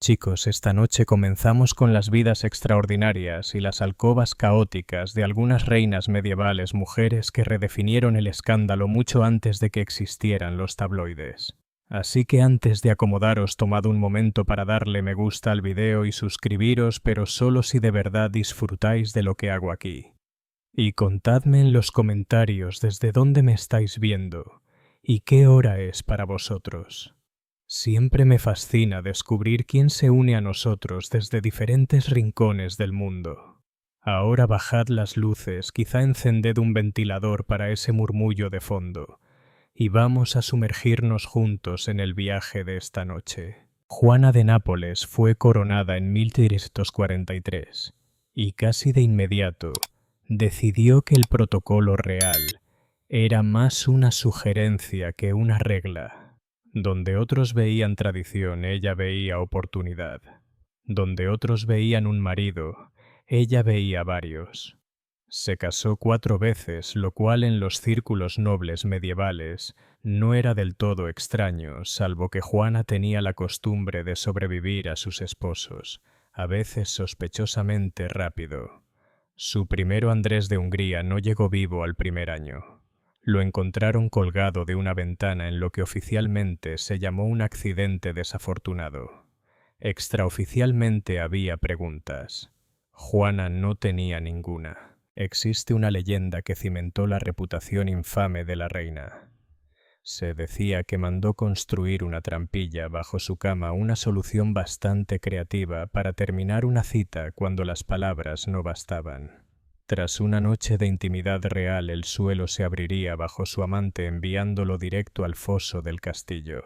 Chicos, esta noche comenzamos con las vidas extraordinarias y las alcobas caóticas de algunas reinas medievales mujeres que redefinieron el escándalo mucho antes de que existieran los tabloides. Así que antes de acomodaros, tomad un momento para darle me gusta al video y suscribiros, pero solo si de verdad disfrutáis de lo que hago aquí. Y contadme en los comentarios desde dónde me estáis viendo y qué hora es para vosotros. Siempre me fascina descubrir quién se une a nosotros desde diferentes rincones del mundo. Ahora bajad las luces, quizá encended un ventilador para ese murmullo de fondo, y vamos a sumergirnos juntos en el viaje de esta noche. Juana de Nápoles fue coronada en 1343, y casi de inmediato decidió que el protocolo real era más una sugerencia que una regla. Donde otros veían tradición, ella veía oportunidad. Donde otros veían un marido, ella veía varios. Se casó 4 veces, lo cual en los círculos nobles medievales no era del todo extraño, salvo que Juana tenía la costumbre de sobrevivir a sus esposos, a veces sospechosamente rápido. Su primero, Andrés de Hungría, no llegó vivo al primer año. Lo encontraron colgado de una ventana en lo que oficialmente se llamó un accidente desafortunado. Extraoficialmente había preguntas. Juana no tenía ninguna. Existe una leyenda que cimentó la reputación infame de la reina. Se decía que mandó construir una trampilla bajo su cama, una solución bastante creativa para terminar una cita cuando las palabras no bastaban. Tras una noche de intimidad real, el suelo se abriría bajo su amante enviándolo directo al foso del castillo.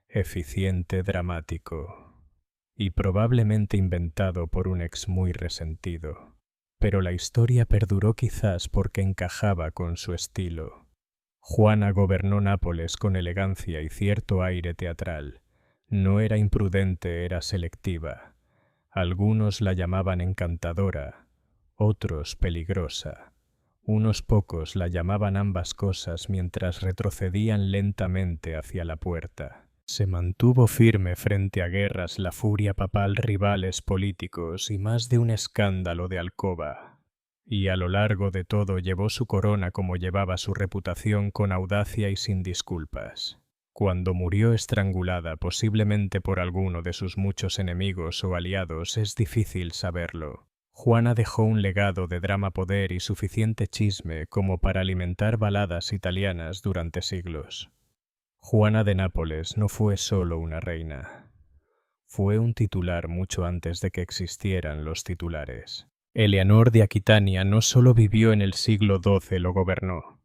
Eficiente, dramático. Y probablemente inventado por un ex muy resentido. Pero la historia perduró quizás porque encajaba con su estilo. Juana gobernó Nápoles con elegancia y cierto aire teatral. No era imprudente, era selectiva. Algunos la llamaban encantadora, otros peligrosa. Unos pocos la llamaban ambas cosas mientras retrocedían lentamente hacia la puerta. Se mantuvo firme frente a guerras, la furia papal, rivales políticos y más de un escándalo de alcoba. Y a lo largo de todo llevó su corona como llevaba su reputación, con audacia y sin disculpas. Cuando murió estrangulada, posiblemente por alguno de sus muchos enemigos o aliados, es difícil saberlo. Juana dejó un legado de drama, poder y suficiente chisme como para alimentar baladas italianas durante siglos. Juana de Nápoles no fue solo una reina. Fue un titular mucho antes de que existieran los titulares. Eleanor de Aquitania no solo vivió en el siglo XII, lo gobernó.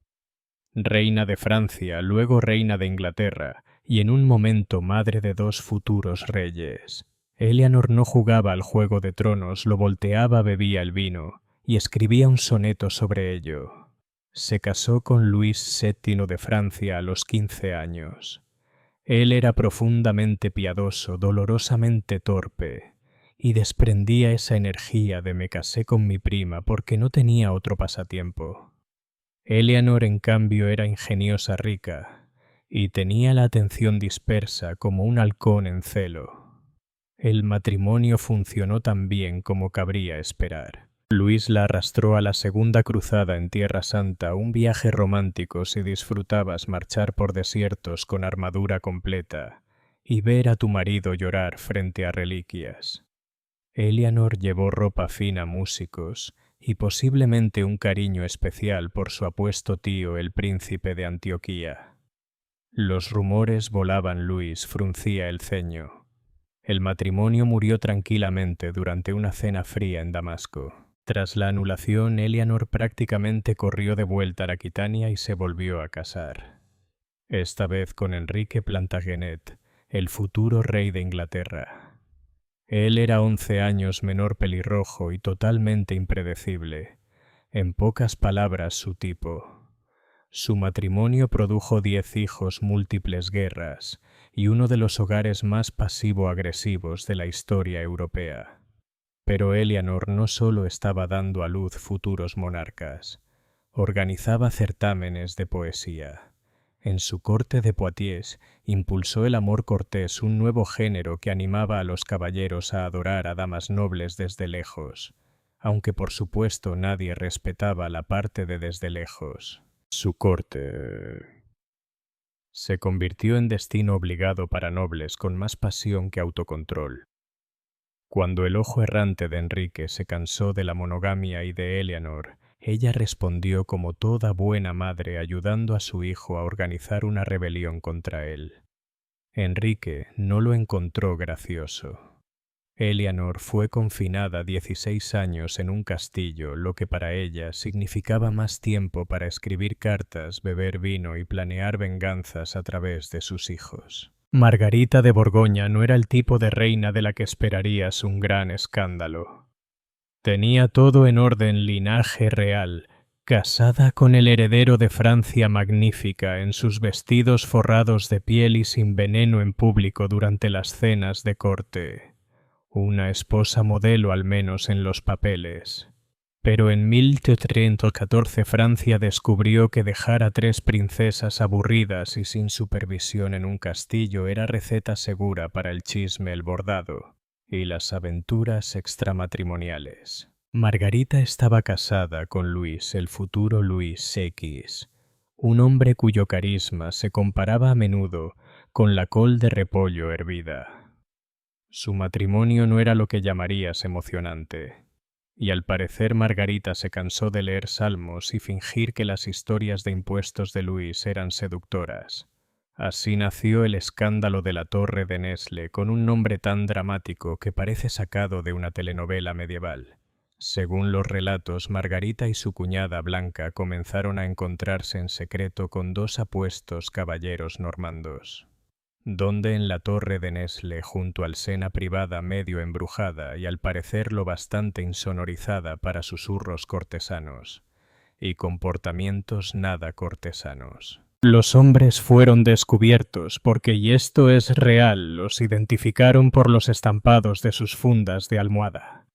Reina de Francia, luego reina de Inglaterra y en un momento madre de 2 futuros reyes. Eleanor no jugaba al juego de tronos, lo volteaba, bebía el vino y escribía un soneto sobre ello. Se casó con Luis VII de Francia a los 15 años. Él era profundamente piadoso, dolorosamente torpe, y desprendía esa energía de me casé con mi prima porque no tenía otro pasatiempo. Eleanor, en cambio, era ingeniosa, rica, y tenía la atención dispersa como un halcón en celo. El matrimonio funcionó tan bien como cabría esperar. Luis la arrastró a la Segunda Cruzada en Tierra Santa, un viaje romántico si disfrutabas marchar por desiertos con armadura completa y ver a tu marido llorar frente a reliquias. Eleanor llevó ropa fina a músicos y posiblemente un cariño especial por su apuesto tío, el príncipe de Antioquía. Los rumores volaban, Luis fruncía el ceño. El matrimonio murió tranquilamente durante una cena fría en Damasco. Tras la anulación, Eleanor prácticamente corrió de vuelta a Aquitania y se volvió a casar. Esta vez con Enrique Plantagenet, el futuro rey de Inglaterra. Él era 11 años menor, pelirrojo y totalmente impredecible. En pocas palabras, su tipo. Su matrimonio produjo 10 hijos, múltiples guerras y uno de los hogares más pasivo-agresivos de la historia europea. Pero Eleanor no solo estaba dando a luz futuros monarcas, organizaba certámenes de poesía. En su corte de Poitiers impulsó el amor cortés, un nuevo género que animaba a los caballeros a adorar a damas nobles desde lejos, aunque por supuesto nadie respetaba la parte de desde lejos. Su corte se convirtió en destino obligado para nobles con más pasión que autocontrol. Cuando el ojo errante de Enrique se cansó de la monogamia y de Eleanor, ella respondió como toda buena madre ayudando a su hijo a organizar una rebelión contra él. Enrique no lo encontró gracioso. Eleanor fue confinada 16 años en un castillo, lo que para ella significaba más tiempo para escribir cartas, beber vino y planear venganzas a través de sus hijos. Margarita de Borgoña no era el tipo de reina de la que esperarías un gran escándalo. Tenía todo en orden, linaje real, casada con el heredero de Francia magnífica, en sus vestidos forrados de piel y sin veneno en público durante las cenas de corte. Una esposa modelo al menos en los papeles. Pero en 1314 Francia descubrió que dejar a 3 princesas aburridas y sin supervisión en un castillo era receta segura para el chisme, el bordado y las aventuras extramatrimoniales. Margarita estaba casada con Luis, el futuro Luis X, un hombre cuyo carisma se comparaba a menudo con la col de repollo hervida. Su matrimonio no era lo que llamarías emocionante, y al parecer Margarita se cansó de leer salmos y fingir que las historias de impuestos de Luis eran seductoras. Así nació el escándalo de la Torre de Nesle, con un nombre tan dramático que parece sacado de una telenovela medieval. Según los relatos, Margarita y su cuñada Blanca comenzaron a encontrarse en secreto con 2 apuestos caballeros normandos, donde en la Torre de Nesle, junto al Sena privada medio embrujada y al parecer lo bastante insonorizada para susurros cortesanos y comportamientos nada cortesanos. Los hombres fueron descubiertos porque, y esto es real, los identificaron por los estampados de sus fundas de almohada.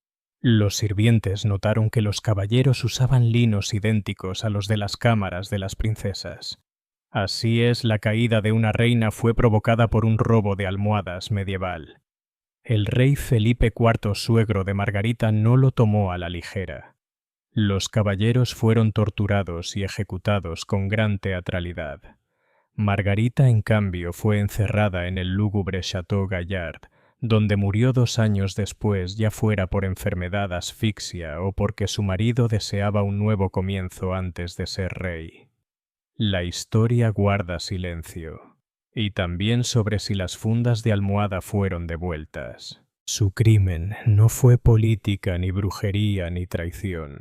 Los sirvientes notaron que los caballeros usaban linos idénticos a los de las cámaras de las princesas. Así es, la caída de una reina fue provocada por un robo de almohadas medieval. El rey Felipe IV, suegro de Margarita, no lo tomó a la ligera. Los caballeros fueron torturados y ejecutados con gran teatralidad. Margarita, en cambio, fue encerrada en el lúgubre Château Gaillard, donde murió 2 años después, ya fuera por enfermedad, asfixia o porque su marido deseaba un nuevo comienzo antes de ser rey. La historia guarda silencio, y también sobre si las fundas de almohada fueron devueltas. Su crimen no fue política, ni brujería, ni traición.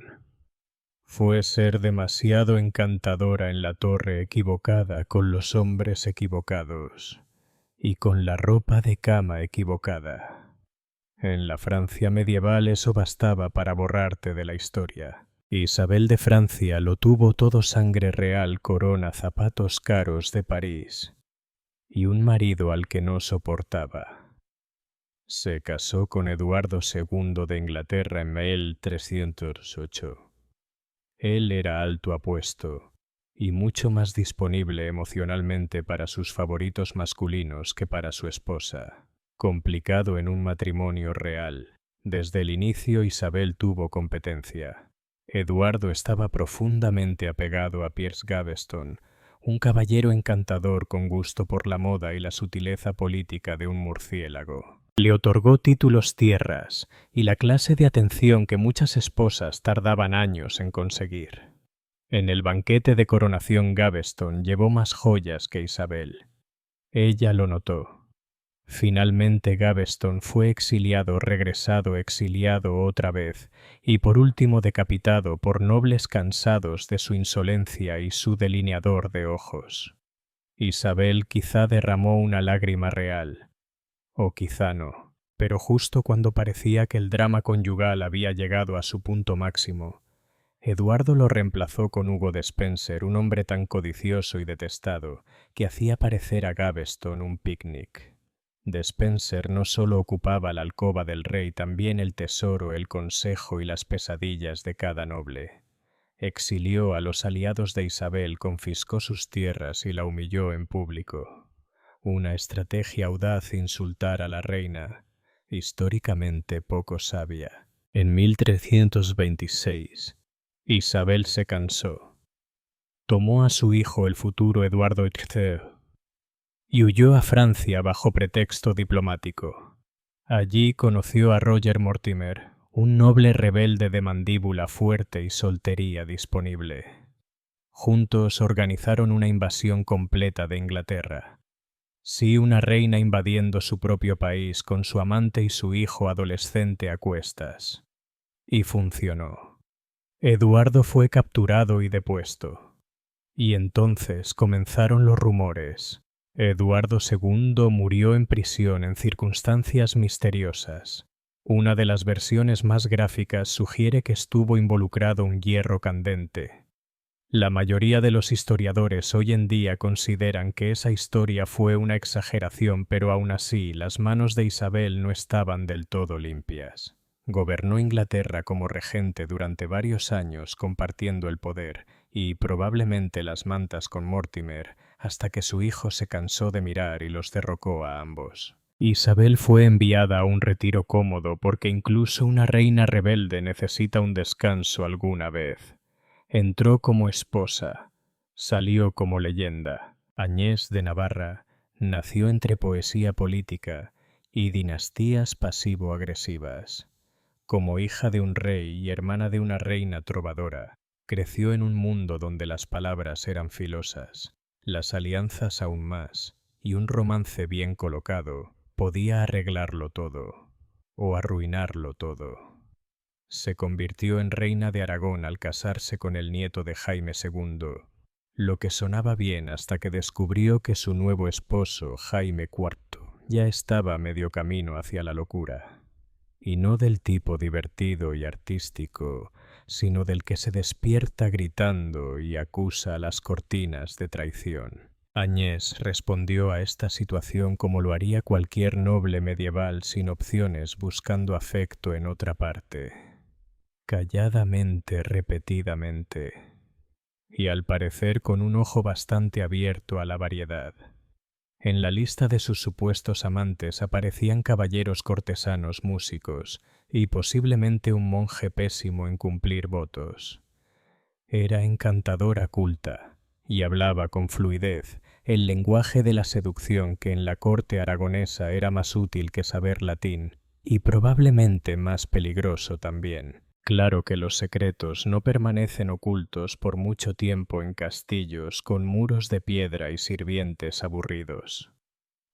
Fue ser demasiado encantadora en la torre equivocada, con los hombres equivocados, y con la ropa de cama equivocada. En la Francia medieval eso bastaba para borrarte de la historia. Isabel de Francia lo tuvo todo: sangre real, corona, zapatos caros de París y un marido al que no soportaba. Se casó con Eduardo II de Inglaterra en 1308. Él era alto apuesto y mucho más disponible emocionalmente para sus favoritos masculinos que para su esposa. Complicado en un matrimonio real. Desde el inicio Isabel tuvo competencia. Eduardo estaba profundamente apegado a Piers Gaveston, un caballero encantador con gusto por la moda y la sutileza política de un murciélago. Le otorgó títulos, tierras y la clase de atención que muchas esposas tardaban años en conseguir. En el banquete de coronación Gaveston llevó más joyas que Isabel. Ella lo notó. Finalmente Gaveston fue exiliado, regresado, exiliado otra vez, y por último decapitado por nobles cansados de su insolencia y su delineador de ojos. Isabel quizá derramó una lágrima real, o quizá no, pero justo cuando parecía que el drama conyugal había llegado a su punto máximo, Eduardo lo reemplazó con Hugo de Spencer, un hombre tan codicioso y detestado que hacía parecer a Gaveston un picnic. De Spencer no solo ocupaba la alcoba del rey, también el tesoro, el consejo y las pesadillas de cada noble. exilió a los aliados de Isabel, confiscó sus tierras y la humilló en público. Una estrategia audaz insultar a la reina, históricamente poco sabia. En 1326, Isabel se cansó. Tomó a su hijo, el futuro Eduardo III, y huyó a Francia bajo pretexto diplomático. Allí conoció a Roger Mortimer, un noble rebelde de mandíbula fuerte y soltería disponible. Juntos organizaron una invasión completa de Inglaterra. Sí, una reina invadiendo su propio país con su amante y su hijo adolescente a cuestas. Y funcionó. Eduardo fue capturado y depuesto. Y entonces comenzaron los rumores. Eduardo II murió en prisión en circunstancias misteriosas. Una de las versiones más gráficas sugiere que estuvo involucrado un hierro candente. La mayoría de los historiadores hoy en día consideran que esa historia fue una exageración, pero aún así las manos de Isabel no estaban del todo limpias. Gobernó Inglaterra como regente durante varios años compartiendo el poder y probablemente las mantas con Mortimer hasta que su hijo se cansó de mirar y los derrocó a ambos. Isabel fue enviada a un retiro cómodo porque incluso una reina rebelde necesita un descanso alguna vez. Entró como esposa, salió como leyenda. Agnès de Navarra nació entre poesía política y dinastías pasivo-agresivas. Como hija de un rey y hermana de una reina trovadora, creció en un mundo donde las palabras eran filosas, las alianzas aún más, y un romance bien colocado podía arreglarlo todo, o arruinarlo todo. Se convirtió en reina de Aragón al casarse con el nieto de Jaime II, lo que sonaba bien hasta que descubrió que su nuevo esposo, Jaime IV, ya estaba a medio camino hacia la locura. Y no del tipo divertido y artístico, sino del que se despierta gritando y acusa a las cortinas de traición. Agnès respondió a esta situación como lo haría cualquier noble medieval sin opciones buscando afecto en otra parte. Calladamente, repetidamente, y al parecer con un ojo bastante abierto a la variedad. En la lista de sus supuestos amantes aparecían caballeros cortesanos músicos y posiblemente un monje pésimo en cumplir votos. Era encantadora culta y hablaba con fluidez el lenguaje de la seducción que en la corte aragonesa era más útil que saber latín y probablemente más peligroso también. Claro que los secretos no permanecen ocultos por mucho tiempo en castillos con muros de piedra y sirvientes aburridos.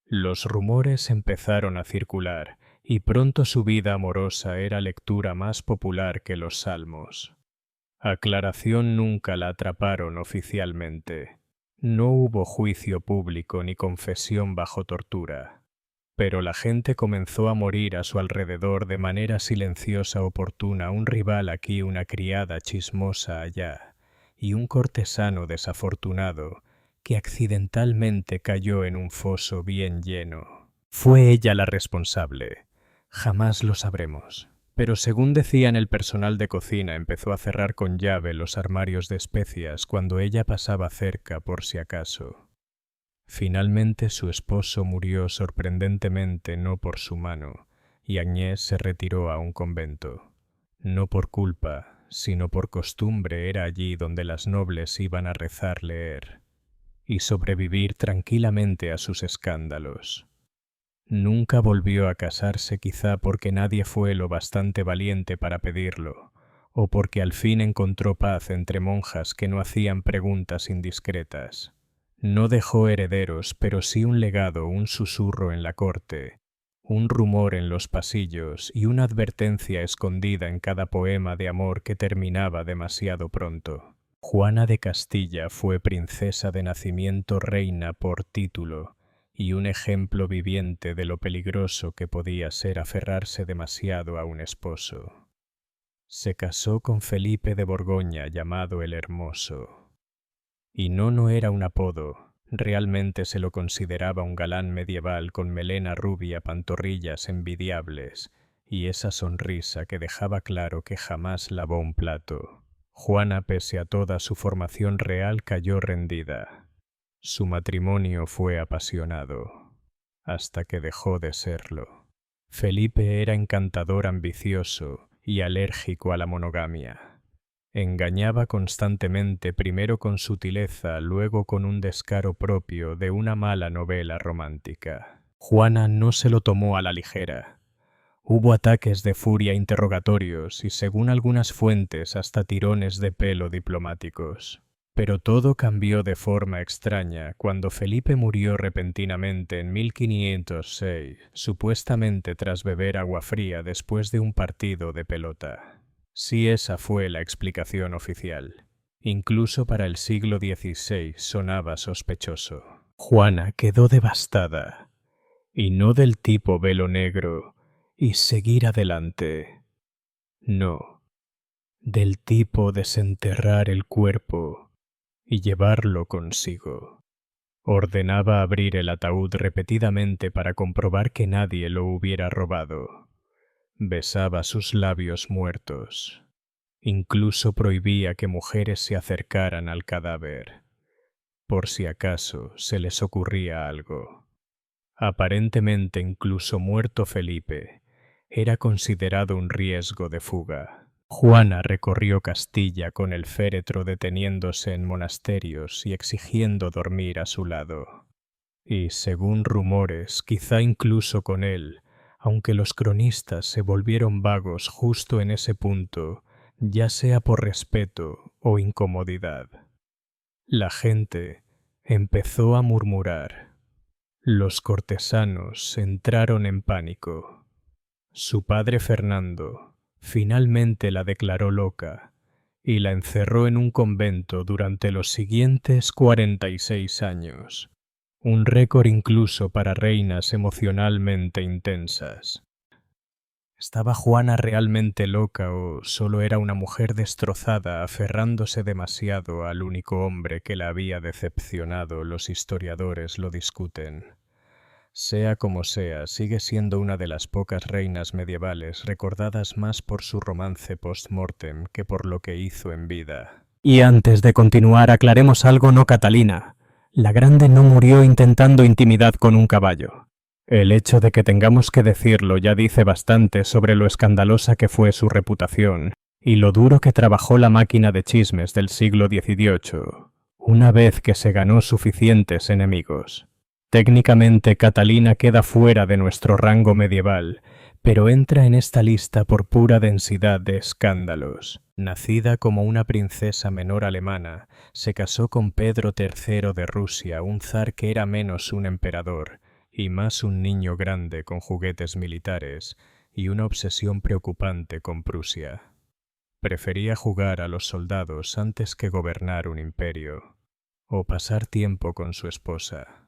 Los rumores empezaron a circular y pronto su vida amorosa era lectura más popular que los salmos. Aclaración nunca la atraparon oficialmente. No hubo juicio público ni confesión bajo tortura. Pero la gente comenzó a morir a su alrededor de manera silenciosa oportuna, un rival aquí, una criada chismosa allá, y un cortesano desafortunado que accidentalmente cayó en un foso bien lleno. Fue ella la responsable. Jamás lo sabremos. Pero según decían el personal de cocina, empezó a cerrar con llave los armarios de especias cuando ella pasaba cerca por si acaso. Finalmente su esposo murió sorprendentemente no por su mano, y Agnès se retiró a un convento. No por culpa, sino por costumbre era allí donde las nobles iban a rezar leer, y sobrevivir tranquilamente a sus escándalos. Nunca volvió a casarse, quizá porque nadie fue lo bastante valiente para pedirlo, o porque al fin encontró paz entre monjas que no hacían preguntas indiscretas. No dejó herederos, pero sí un legado, un susurro en la corte, un rumor en los pasillos y una advertencia escondida en cada poema de amor que terminaba demasiado pronto. Juana de Castilla fue princesa de nacimiento, reina por título, y un ejemplo viviente de lo peligroso que podía ser aferrarse demasiado a un esposo. Se casó con Felipe de Borgoña, llamado el Hermoso. Y no era un apodo, realmente se lo consideraba un galán medieval con melena rubia, pantorrillas envidiables y esa sonrisa que dejaba claro que jamás lavó un plato. Juana, pese a toda su formación real, cayó rendida. Su matrimonio fue apasionado, hasta que dejó de serlo. Felipe era encantador, ambicioso y alérgico a la monogamia. Engañaba constantemente, primero con sutileza, luego con un descaro propio de una mala novela romántica. Juana no se lo tomó a la ligera. Hubo ataques de furia, interrogatorios y, según algunas fuentes, hasta tirones de pelo diplomáticos. Pero todo cambió de forma extraña cuando Felipe murió repentinamente en 1506, supuestamente tras beber agua fría después de un partido de pelota. Sí, esa fue la explicación oficial. Incluso para el siglo XVI sonaba sospechoso. Juana quedó devastada, y no del tipo velo negro y seguir adelante. No, del tipo desenterrar el cuerpo y llevarlo consigo. Ordenaba abrir el ataúd repetidamente para comprobar que nadie lo hubiera robado. Besaba sus labios muertos. Incluso prohibía que mujeres se acercaran al cadáver, por si acaso se les ocurría algo. Aparentemente, incluso muerto Felipe, era considerado un riesgo de fuga. Juana recorrió Castilla con el féretro, deteniéndose en monasterios y exigiendo dormir a su lado. Y, según rumores, quizá incluso con él, aunque los cronistas se volvieron vagos justo en ese punto, ya sea por respeto o incomodidad. La gente empezó a murmurar. Los cortesanos entraron en pánico. Su padre Fernando finalmente la declaró loca y la encerró en un convento durante los siguientes 46 años, un récord incluso para reinas emocionalmente intensas. ¿Estaba Juana realmente loca o solo era una mujer destrozada, aferrándose demasiado al único hombre que la había decepcionado? Los historiadores lo discuten. Sea como sea, sigue siendo una de las pocas reinas medievales recordadas más por su romance post-mortem que por lo que hizo en vida. Y antes de continuar, aclaremos algo: no Catalina. La Grande no murió intentando intimidad con un caballo. El hecho de que tengamos que decirlo ya dice bastante sobre lo escandalosa que fue su reputación y lo duro que trabajó la máquina de chismes del siglo XVIII, una vez que se ganó suficientes enemigos. Técnicamente, Catalina queda fuera de nuestro rango medieval, pero entra en esta lista por pura densidad de escándalos. Nacida como una princesa menor alemana, se casó con Pedro III de Rusia, un zar que era menos un emperador y más un niño grande con juguetes militares y una obsesión preocupante con Prusia. Prefería jugar a los soldados antes que gobernar un imperio o pasar tiempo con su esposa.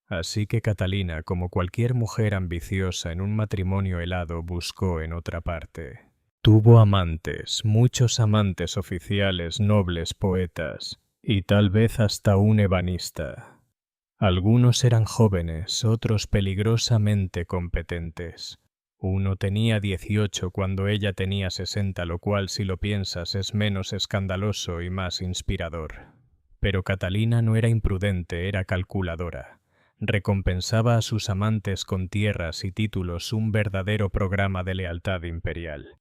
Así que Catalina, como cualquier mujer ambiciosa en un matrimonio helado, buscó en otra parte. Tuvo amantes, muchos amantes oficiales, nobles, poetas, y tal vez hasta un ebanista. Algunos eran jóvenes, otros peligrosamente competentes. Uno tenía 18 cuando ella tenía 60, lo cual, si lo piensas, es menos escandaloso y más inspirador. Pero Catalina no era imprudente, era calculadora. Recompensaba a sus amantes con tierras y títulos, un verdadero programa de lealtad imperial.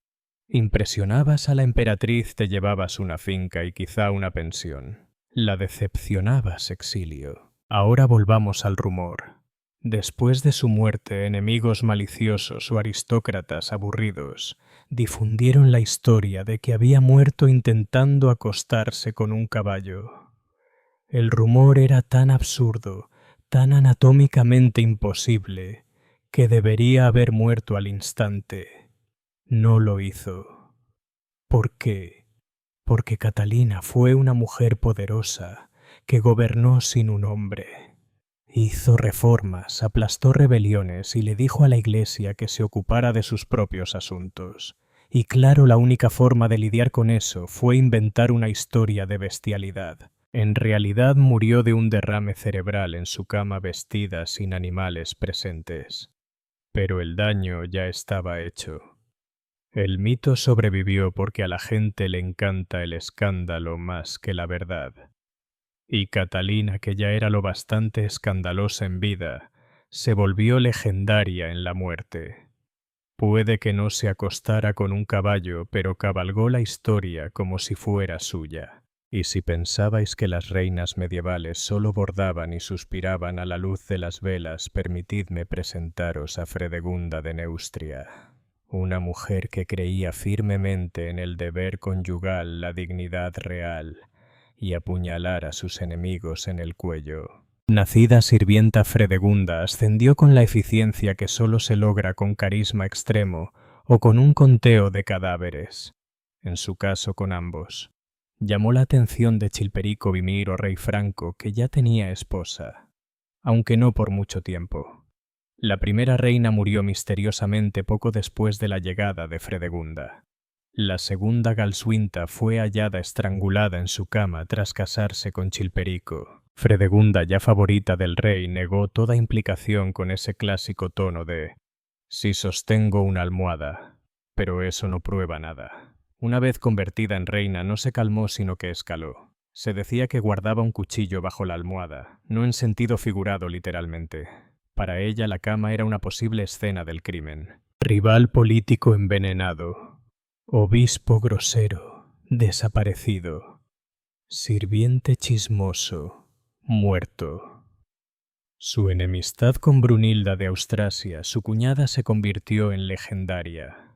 Impresionabas a la emperatriz, te llevabas una finca y quizá una pensión. La decepcionabas, exilio. Ahora volvamos al rumor. Después de su muerte, enemigos maliciosos o aristócratas aburridos difundieron la historia de que había muerto intentando acostarse con un caballo. El rumor era tan absurdo, tan anatómicamente imposible, que debería haber muerto al instante. No lo hizo. ¿Por qué? Porque Catalina fue una mujer poderosa que gobernó sin un hombre. Hizo reformas, aplastó rebeliones y le dijo a la Iglesia que se ocupara de sus propios asuntos. Y claro, la única forma de lidiar con eso fue inventar una historia de bestialidad. En realidad murió de un derrame cerebral en su cama vestida sin animales presentes. Pero el daño ya estaba hecho. El mito sobrevivió porque a la gente le encanta el escándalo más que la verdad. Y Catalina, que ya era lo bastante escandalosa en vida, se volvió legendaria en la muerte. Puede que no se acostara con un caballo, pero cabalgó la historia como si fuera suya. Y si pensabais que las reinas medievales solo bordaban y suspiraban a la luz de las velas, permitidme presentaros a Fredegunda de Neustria, una mujer que creía firmemente en el deber conyugal, la dignidad real, y apuñalar a sus enemigos en el cuello. Nacida sirvienta Fredegunda ascendió con la eficiencia que solo se logra con carisma extremo o con un conteo de cadáveres, en su caso con ambos. Llamó la atención de Chilperico Vimiro, rey franco, que ya tenía esposa, aunque no por mucho tiempo. La primera reina murió misteriosamente poco después de la llegada de Fredegunda. La segunda, Galsuinta, fue hallada estrangulada en su cama tras casarse con Chilperico. Fredegunda, ya favorita del rey, negó toda implicación con ese clásico tono de «Si sostengo una almohada, pero eso no prueba nada». Una vez convertida en reina, no se calmó sino que escaló. Se decía que guardaba un cuchillo bajo la almohada, no en sentido figurado literalmente. Para ella la cama era una posible escena del crimen. Rival político envenenado, obispo grosero, desaparecido, sirviente chismoso, muerto. Su enemistad con Brunilda de Austrasia, su cuñada, se convirtió en legendaria.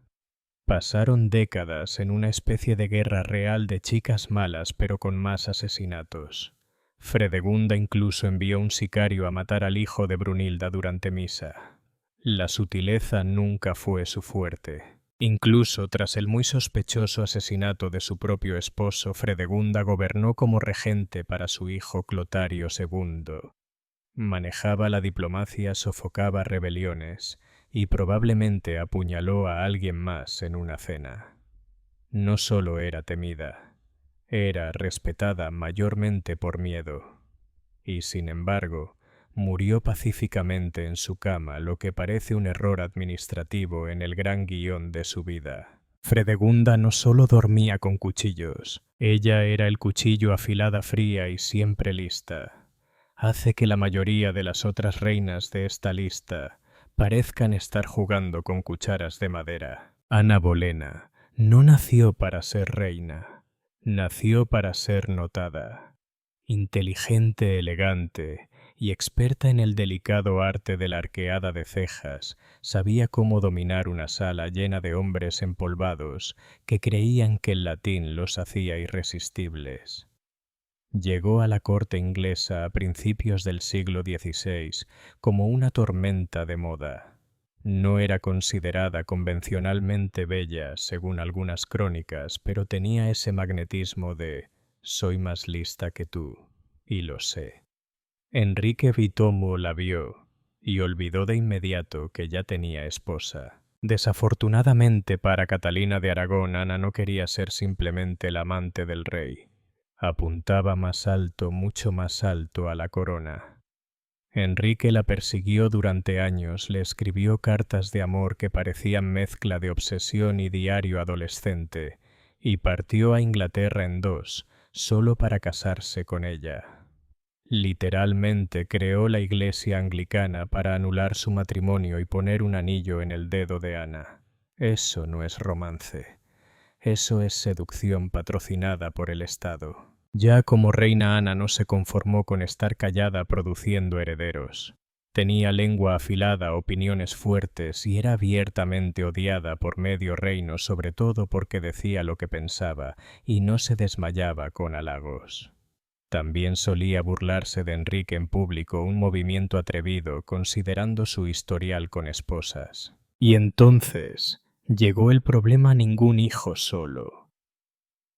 Pasaron décadas en una especie de guerra real de chicas malas pero con más asesinatos. Fredegunda incluso envió un sicario a matar al hijo de Brunilda durante misa. La sutileza nunca fue su fuerte. Incluso tras el muy sospechoso asesinato de su propio esposo, Fredegunda gobernó como regente para su hijo Clotario II. Manejaba la diplomacia, sofocaba rebeliones y probablemente apuñaló a alguien más en una cena. No solo era temida, era respetada mayormente por miedo. Y sin embargo, murió pacíficamente en su cama, lo que parece un error administrativo en el gran guión de su vida. Fredegunda no solo dormía con cuchillos, ella era el cuchillo afilada fría y siempre lista. Hace que la mayoría de las otras reinas de esta lista parezcan estar jugando con cucharas de madera. Ana Bolena no nació para ser reina, nació para ser notada. Inteligente, elegante y experta en el delicado arte de la arqueada de cejas, sabía cómo dominar una sala llena de hombres empolvados que creían que el latín los hacía irresistibles. Llegó a la corte inglesa a principios del siglo XVI como una tormenta de moda. No era considerada convencionalmente bella, según algunas crónicas, pero tenía ese magnetismo de «soy más lista que tú, y lo sé». Enrique Vitomo la vio y olvidó de inmediato que ya tenía esposa. Desafortunadamente para Catalina de Aragón, Ana no quería ser simplemente la amante del rey. Apuntaba más alto, mucho más alto a la corona. Enrique la persiguió durante años, le escribió cartas de amor que parecían mezcla de obsesión y diario adolescente, y partió a Inglaterra en dos, solo para casarse con ella. Literalmente creó la iglesia anglicana para anular su matrimonio y poner un anillo en el dedo de Ana. Eso no es romance. Eso es seducción patrocinada por el Estado. Ya como reina, Ana no se conformó con estar callada produciendo herederos. Tenía lengua afilada, opiniones fuertes y era abiertamente odiada por medio reino, sobre todo porque decía lo que pensaba y no se desmayaba con halagos. También solía burlarse de Enrique en público, un movimiento atrevido considerando su historial con esposas. Y entonces llegó el problema: ningún hijo solo.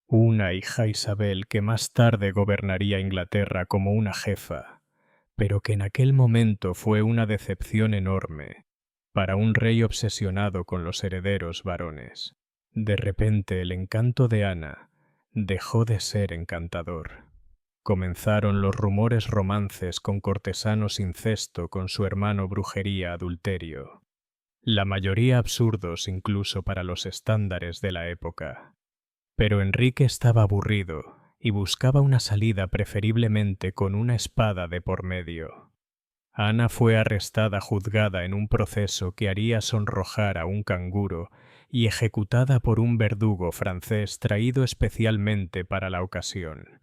Una hija, Isabel, que más tarde gobernaría Inglaterra como una jefa, pero que en aquel momento fue una decepción enorme para un rey obsesionado con los herederos varones. De repente el encanto de Ana dejó de ser encantador. Comenzaron los rumores romances con cortesanos, incesto con su hermano, brujería, adulterio. la mayoría absurdos incluso para los estándares de la época. Pero Enrique estaba aburrido y buscaba una salida preferiblemente con una espada de por medio. Ana fue arrestada juzgada en un proceso que haría sonrojar a un canguro y ejecutada por un verdugo francés traído especialmente para la ocasión.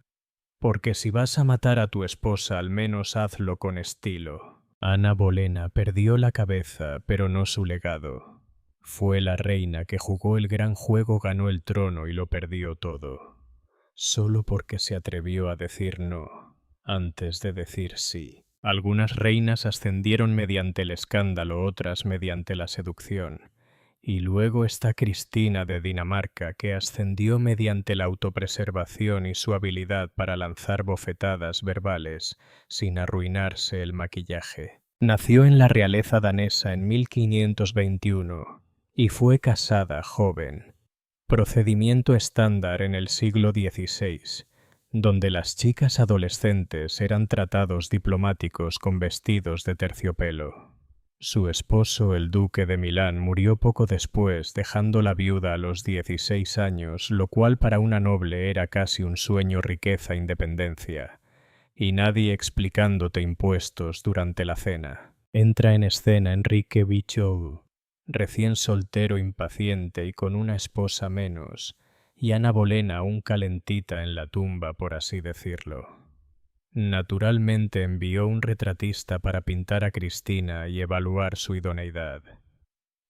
Porque si vas a matar a tu esposa, al menos hazlo con estilo. Ana Bolena perdió la cabeza, pero no su legado. Fue la reina que jugó el gran juego, ganó el trono y lo perdió todo. Solo porque se atrevió a decir no, antes de decir sí. Algunas reinas ascendieron mediante el escándalo, otras mediante la seducción. Y luego está Cristina de Dinamarca, que ascendió mediante la autopreservación y su habilidad para lanzar bofetadas verbales sin arruinarse el maquillaje. Nació en la realeza danesa en 1521 y fue casada joven. Procedimiento estándar en el siglo XVI, donde las chicas adolescentes eran tratados diplomáticos con vestidos de terciopelo. Su esposo, el duque de Milán, murió poco después, dejándola viuda a los 16 años, lo cual para una noble era casi un sueño, riqueza, independencia. Y nadie explicándote impuestos durante la cena. Entra en escena Enrique Bichou, recién soltero, impaciente y con una esposa menos, y Ana Bolena aún calentita en la tumba, por así decirlo. Naturalmente envió un retratista para pintar a Cristina y evaluar su idoneidad.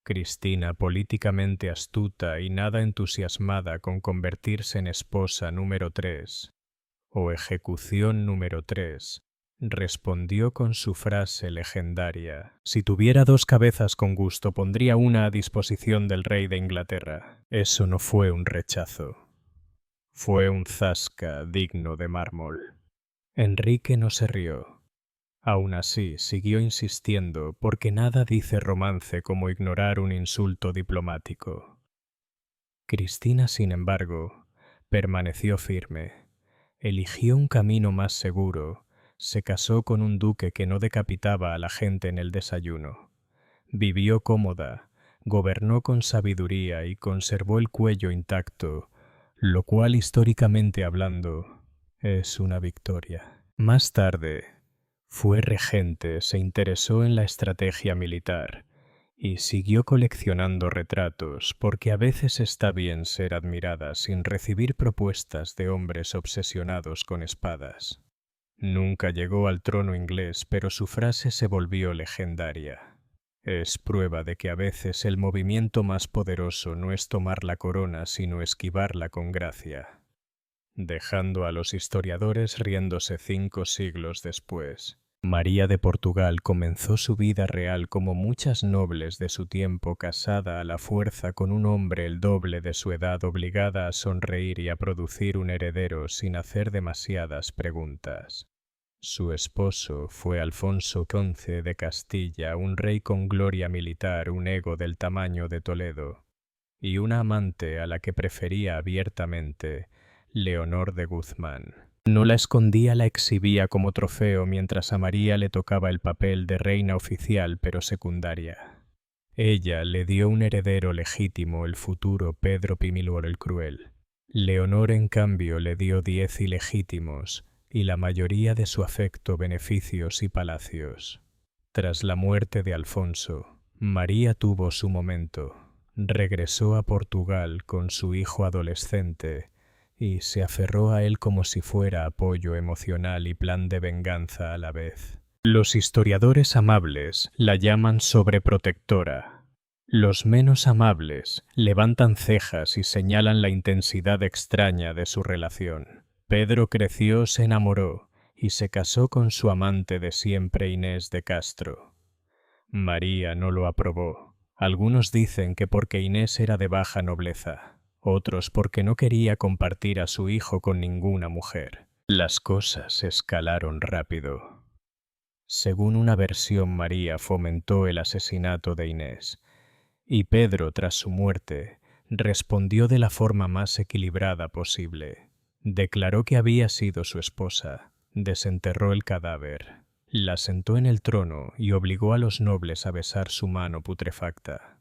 Cristina, políticamente astuta y nada entusiasmada con convertirse en esposa número 3 o ejecución número 3, respondió con su frase legendaria: «Si tuviera 2 cabezas con gusto, pondría una a disposición del rey de Inglaterra». Eso no fue un rechazo. Fue un zasca digno de mármol. Enrique no se rió. Aún así, siguió insistiendo, porque nada dice romance como ignorar un insulto diplomático. Cristina, sin embargo, permaneció firme. Eligió un camino más seguro. Se casó con un duque que no decapitaba a la gente en el desayuno. Vivió cómoda, gobernó con sabiduría y conservó el cuello intacto, lo cual, históricamente hablando, es una victoria. Más tarde, fue regente, se interesó en la estrategia militar y siguió coleccionando retratos, porque a veces está bien ser admirada sin recibir propuestas de hombres obsesionados con espadas. Nunca llegó al trono inglés, pero su frase se volvió legendaria. Es prueba de que a veces el movimiento más poderoso no es tomar la corona, sino esquivarla con gracia, dejando a los historiadores riéndose 5 siglos después. María de Portugal comenzó su vida real como muchas nobles de su tiempo, casada a la fuerza con un hombre el doble de su edad, obligada a sonreír y a producir un heredero sin hacer demasiadas preguntas. Su esposo fue Alfonso XI de Castilla, un rey con gloria militar, un ego del tamaño de Toledo, y una amante a la que prefería abiertamente, Leonor de Guzmán. No la escondía, la exhibía como trofeo, mientras a María le tocaba el papel de reina oficial pero secundaria. Ella le dio un heredero legítimo, el futuro Pedro Pimilor el Cruel. Leonor, en cambio, le dio 10 ilegítimos y la mayoría de su afecto, beneficios y palacios. Tras la muerte de Alfonso, María tuvo su momento. Regresó a Portugal con su hijo adolescente y se aferró a él como si fuera apoyo emocional y plan de venganza a la vez. Los historiadores amables la llaman sobreprotectora. Los menos amables levantan cejas y señalan la intensidad extraña de su relación. Pedro creció, se enamoró y se casó con su amante de siempre, Inés de Castro. María no lo aprobó. Algunos dicen que porque Inés era de baja nobleza, otros porque no quería compartir a su hijo con ninguna mujer. Las cosas escalaron rápido. Según una versión, María fomentó el asesinato de Inés, y Pedro, tras su muerte, respondió de la forma más equilibrada posible. Declaró que había sido su esposa, desenterró el cadáver, La sentó en el trono y obligó a los nobles a besar su mano putrefacta.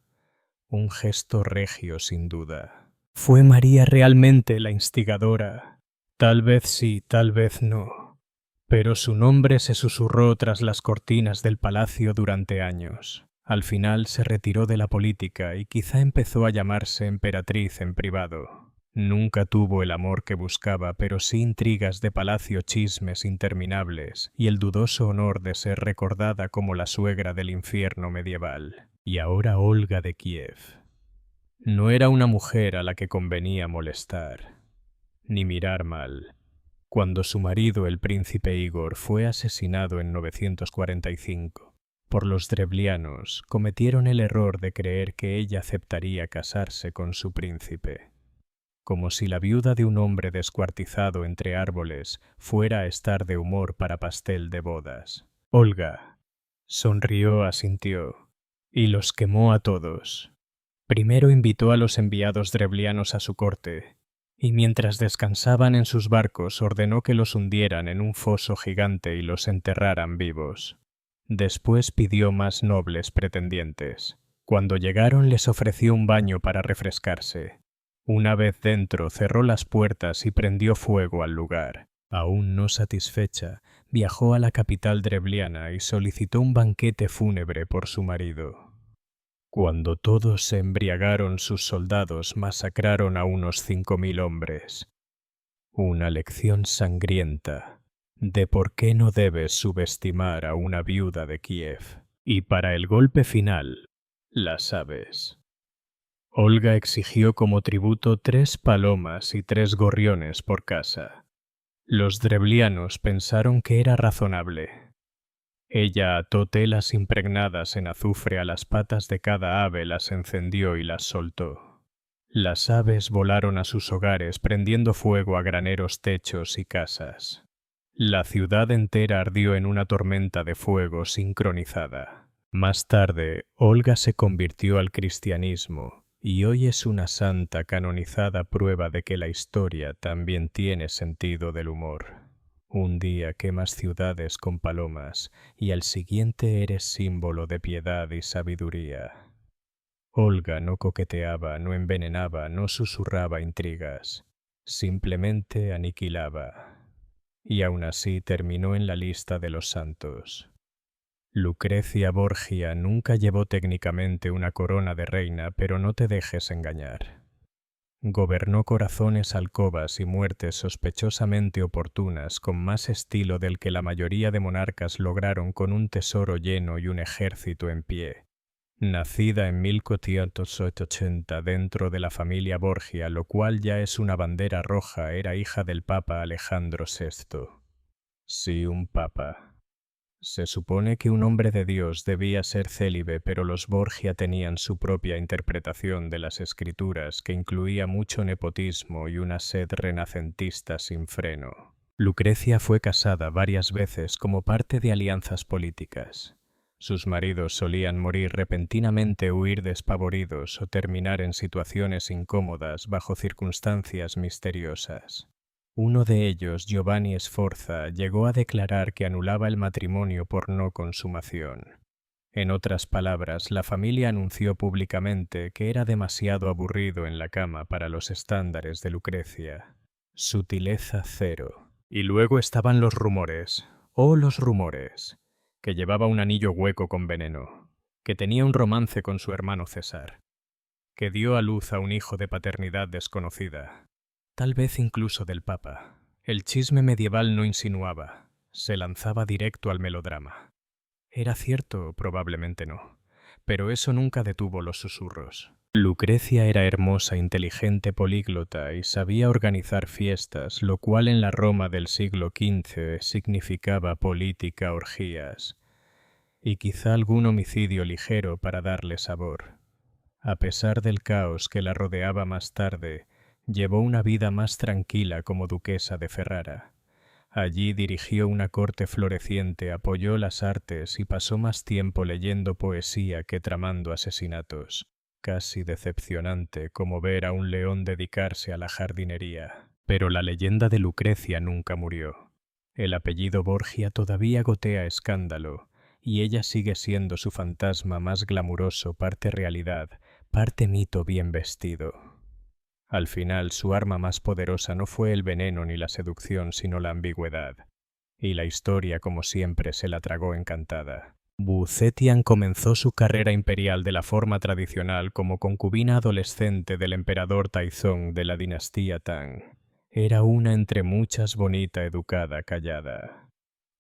Un gesto regio, sin duda. ¿Fue María realmente la instigadora? Tal vez sí, tal vez no. Pero su nombre se susurró tras las cortinas del palacio durante años. Al final se retiró de la política y quizá empezó a llamarse emperatriz en privado. Nunca tuvo el amor que buscaba, pero sí intrigas de palacio, chismes interminables y el dudoso honor de ser recordada como la suegra del infierno medieval. Y ahora Olga de Kiev. No era una mujer a la que convenía molestar, ni mirar mal. Cuando su marido, el príncipe Igor, fue asesinado en 945 por los drevlianos, cometieron el error de creer que ella aceptaría casarse con su príncipe, como si la viuda de un hombre descuartizado entre árboles fuera a estar de humor para pastel de bodas. Olga sonrió, asintió, y los quemó a todos. Primero invitó a los enviados drevlianos a su corte, y mientras descansaban en sus barcos ordenó que los hundieran en un foso gigante y los enterraran vivos. Después pidió más nobles pretendientes. Cuando llegaron les ofreció un baño para refrescarse. Una vez dentro cerró las puertas y prendió fuego al lugar. Aún no satisfecha, viajó a la capital drevliana y solicitó un banquete fúnebre por su marido. Cuando todos se embriagaron, sus soldados masacraron a unos 5.000 hombres. Una lección sangrienta de por qué no debes subestimar a una viuda de Kiev. Y para el golpe final, la sabes. Olga exigió como tributo 3 palomas y 3 gorriones por casa. Los drevlianos pensaron que era razonable. Ella ató telas impregnadas en azufre a las patas de cada ave, las encendió y las soltó. Las aves volaron a sus hogares, prendiendo fuego a graneros, techos y casas. La ciudad entera ardió en una tormenta de fuego sincronizada. Más tarde, Olga se convirtió al cristianismo y hoy es una santa canonizada, prueba de que la historia también tiene sentido del humor. Un día quemas ciudades con palomas y al siguiente eres símbolo de piedad y sabiduría. Olga no coqueteaba, no envenenaba, no susurraba intrigas, simplemente aniquilaba. Y aún así terminó en la lista de los santos. Lucrecia Borgia nunca llevó técnicamente una corona de reina, pero no te dejes engañar. Gobernó corazones, alcobas y muertes sospechosamente oportunas con más estilo del que la mayoría de monarcas lograron, con un tesoro lleno y un ejército en pie. Nacida en 1480 dentro de la familia Borgia, lo cual ya es una bandera roja, era hija del Papa Alejandro VI. Sí, un papa. Se supone que un hombre de Dios debía ser célibe, pero los Borgia tenían su propia interpretación de las escrituras que incluía mucho nepotismo y una sed renacentista sin freno. Lucrecia fue casada varias veces como parte de alianzas políticas. Sus maridos solían morir repentinamente, huir despavoridos o terminar en situaciones incómodas bajo circunstancias misteriosas. Uno de ellos, Giovanni Sforza, llegó a declarar que anulaba el matrimonio por no consumación. En otras palabras, la familia anunció públicamente que era demasiado aburrido en la cama para los estándares de Lucrecia. Sutileza cero. Y luego estaban los rumores, los rumores, que llevaba un anillo hueco con veneno, que tenía un romance con su hermano César, que dio a luz a un hijo de paternidad desconocida. Tal vez incluso del Papa. El chisme medieval no insinuaba, se lanzaba directo al melodrama. ¿Era cierto? Probablemente no, pero eso nunca detuvo los susurros. Lucrecia era hermosa, inteligente, políglota y sabía organizar fiestas, lo cual en la Roma del siglo XV significaba política, orgías y quizá algún homicidio ligero para darle sabor. A pesar del caos que la rodeaba más tarde, llevó una vida más tranquila como duquesa de Ferrara. Allí dirigió una corte floreciente, apoyó las artes y pasó más tiempo leyendo poesía que tramando asesinatos. Casi decepcionante como ver a un león dedicarse a la jardinería. Pero la leyenda de Lucrecia nunca murió. El apellido Borgia todavía gotea escándalo, y ella sigue siendo su fantasma más glamuroso, parte realidad, parte mito bien vestido. Al final, su arma más poderosa no fue el veneno ni la seducción, sino la ambigüedad. Y la historia, como siempre, se la tragó encantada. Wu Zetian comenzó su carrera imperial de la forma tradicional como concubina adolescente del emperador Taizong de la dinastía Tang. Era una entre muchas, bonita, educada, callada.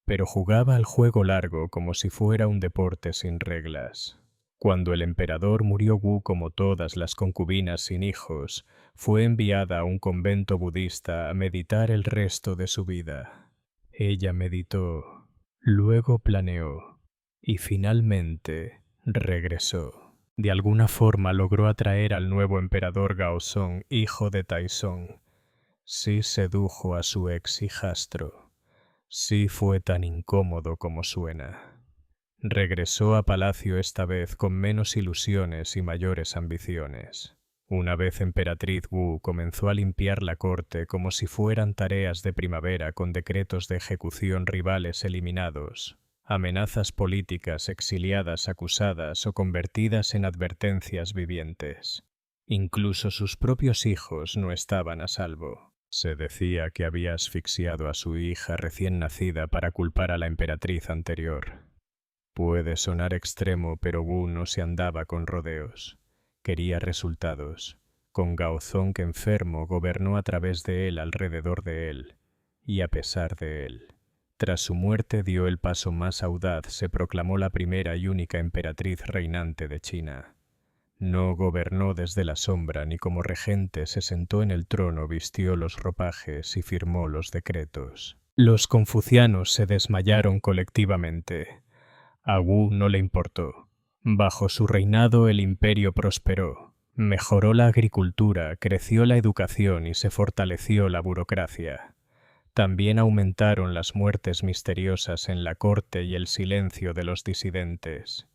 Pero jugaba al juego largo como si fuera un deporte sin reglas. Cuando el emperador murió, Wu, como todas las concubinas sin hijos, fue enviada a un convento budista a meditar el resto de su vida. Ella meditó, luego planeó y finalmente regresó. De alguna forma logró atraer al nuevo emperador Gaozong, hijo de Taizong. Sí sedujo a su ex hijastro. Sí fue tan incómodo como suena. Regresó a palacio esta vez con menos ilusiones y mayores ambiciones. Una vez emperatriz, Wu comenzó a limpiar la corte como si fueran tareas de primavera, con decretos de ejecución, rivales eliminados, amenazas políticas, exiliadas, acusadas o convertidas en advertencias vivientes. Incluso sus propios hijos no estaban a salvo. Se decía que había asfixiado a su hija recién nacida para culpar a la emperatriz anterior. Puede sonar extremo, pero Wu no se andaba con rodeos. Quería resultados. Con Gaozong enfermo, gobernó a través de él, alrededor de él, y a pesar de él. Tras su muerte dio el paso más audaz, se proclamó la primera y única emperatriz reinante de China. No gobernó desde la sombra, ni como regente se sentó en el trono, vistió los ropajes y firmó los decretos. Los confucianos se desmayaron colectivamente. A Wu no le importó. Bajo su reinado el imperio prosperó. Mejoró la agricultura, creció la educación y se fortaleció la burocracia. También aumentaron las muertes misteriosas en la corte y el silencio de los disidentes.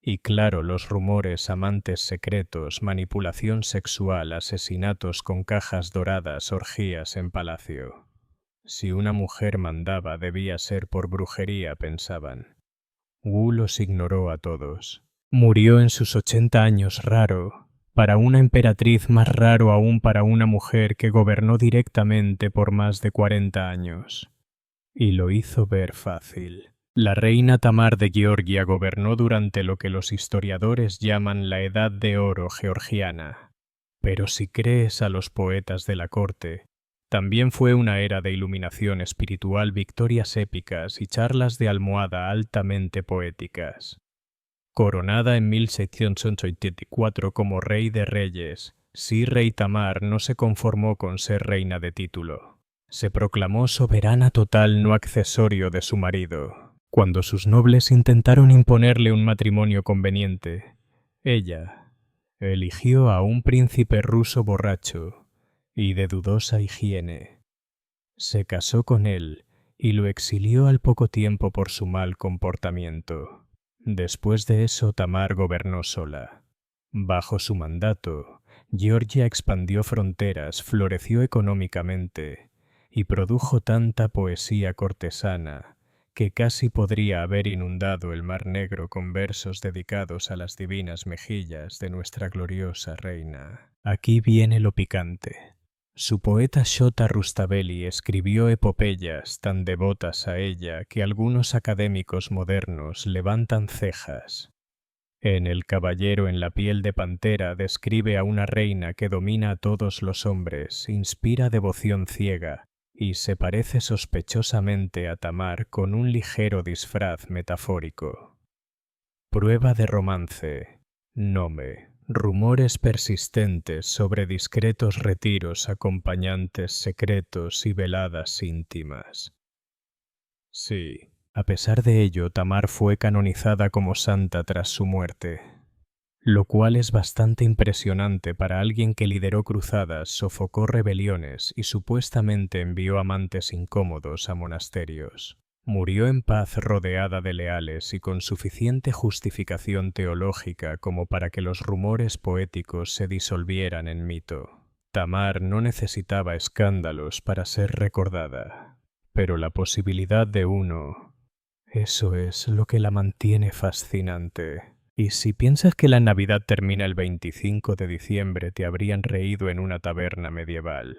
Y claro, los rumores, amantes secretos, manipulación sexual, asesinatos con cajas doradas, orgías en palacio. Si una mujer mandaba, debía ser por brujería, pensaban. Wu los ignoró a todos. Murió en sus 80 años, raro. Para una emperatriz, más raro aún para una mujer que gobernó directamente por más de 40 años. Y lo hizo ver fácil. La reina Tamar de Georgia gobernó durante lo que los historiadores llaman la Edad de Oro georgiana. Pero si crees a los poetas de la corte, también fue una era de iluminación espiritual, victorias épicas y charlas de almohada altamente poéticas. Coronada en 1684 como rey de reyes, Rey Tamar no se conformó con ser reina de título. Se proclamó soberana total, no accesorio de su marido. Cuando sus nobles intentaron imponerle un matrimonio conveniente, ella eligió a un príncipe ruso borracho y de dudosa higiene. Se casó con él y lo exilió al poco tiempo por su mal comportamiento. Después de eso, Tamar gobernó sola. Bajo su mandato, Georgia expandió fronteras, floreció económicamente y produjo tanta poesía cortesana que casi podría haber inundado el Mar Negro con versos dedicados a las divinas mejillas de nuestra gloriosa reina. Aquí viene lo picante. Su poeta Shota Rustaveli escribió epopeyas tan devotas a ella que algunos académicos modernos levantan cejas. En El caballero en la piel de pantera describe a una reina que domina a todos los hombres, inspira devoción ciega y se parece sospechosamente a Tamar con un ligero disfraz metafórico. Prueba de romance. Nome. Rumores persistentes sobre discretos retiros, acompañantes secretos y veladas íntimas. Sí, a pesar de ello, Tamar fue canonizada como santa tras su muerte, lo cual es bastante impresionante para alguien que lideró cruzadas, sofocó rebeliones y supuestamente envió amantes incómodos a monasterios. Murió en paz rodeada de leales y con suficiente justificación teológica como para que los rumores poéticos se disolvieran en mito. Tamar no necesitaba escándalos para ser recordada. Pero la posibilidad de uno, eso es lo que la mantiene fascinante. Y si piensas que la Navidad termina el 25 de diciembre, te habrían reído en una taberna medieval.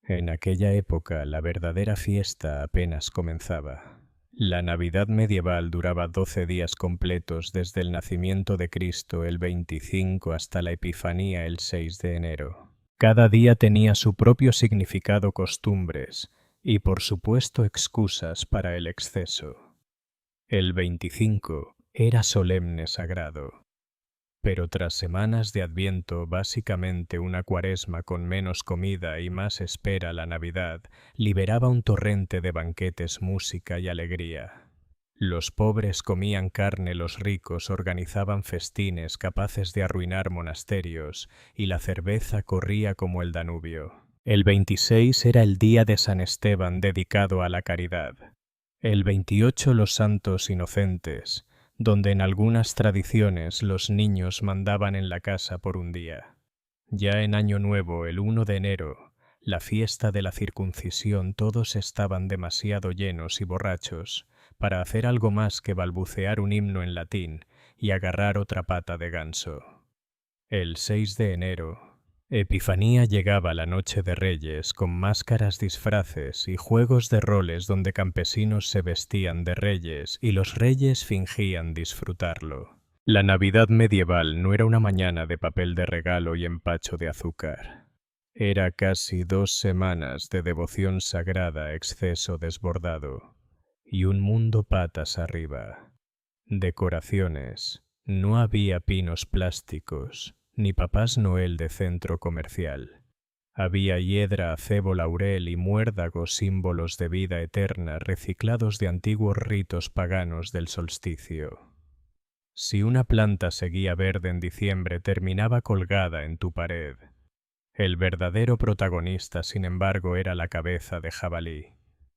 En aquella época, la verdadera fiesta apenas comenzaba. La Navidad medieval duraba 12 días completos desde el nacimiento de Cristo el 25 hasta la Epifanía el 6 de enero. Cada día tenía su propio significado, costumbres y, por supuesto, excusas para el exceso. El 25 era solemne, sagrado. Pero tras semanas de Adviento, básicamente una cuaresma con menos comida y más espera, la Navidad liberaba un torrente de banquetes, música y alegría. Los pobres comían carne, los ricos organizaban festines capaces de arruinar monasterios, y la cerveza corría como el Danubio. El 26 era el día de San Esteban, dedicado a la caridad. El 28 los santos inocentes, donde en algunas tradiciones los niños mandaban en la casa por un día. Ya en Año Nuevo, el 1 de enero, la fiesta de la circuncisión, todos estaban demasiado llenos y borrachos para hacer algo más que balbucear un himno en latín y agarrar otra pata de ganso. El 6 de enero, Epifanía, llegaba la noche de Reyes con máscaras, disfraces y juegos de roles donde campesinos se vestían de reyes y los reyes fingían disfrutarlo. La Navidad medieval no era una mañana de papel de regalo y empacho de azúcar. Era casi 2 semanas de devoción sagrada, exceso desbordado y un mundo patas arriba. Decoraciones. No había pinos plásticos ni Papás Noel de centro comercial. Había hiedra, acebo, laurel y muérdago, símbolos de vida eterna reciclados de antiguos ritos paganos del solsticio. Si una planta seguía verde en diciembre, terminaba colgada en tu pared. El verdadero protagonista, sin embargo, era la cabeza de jabalí,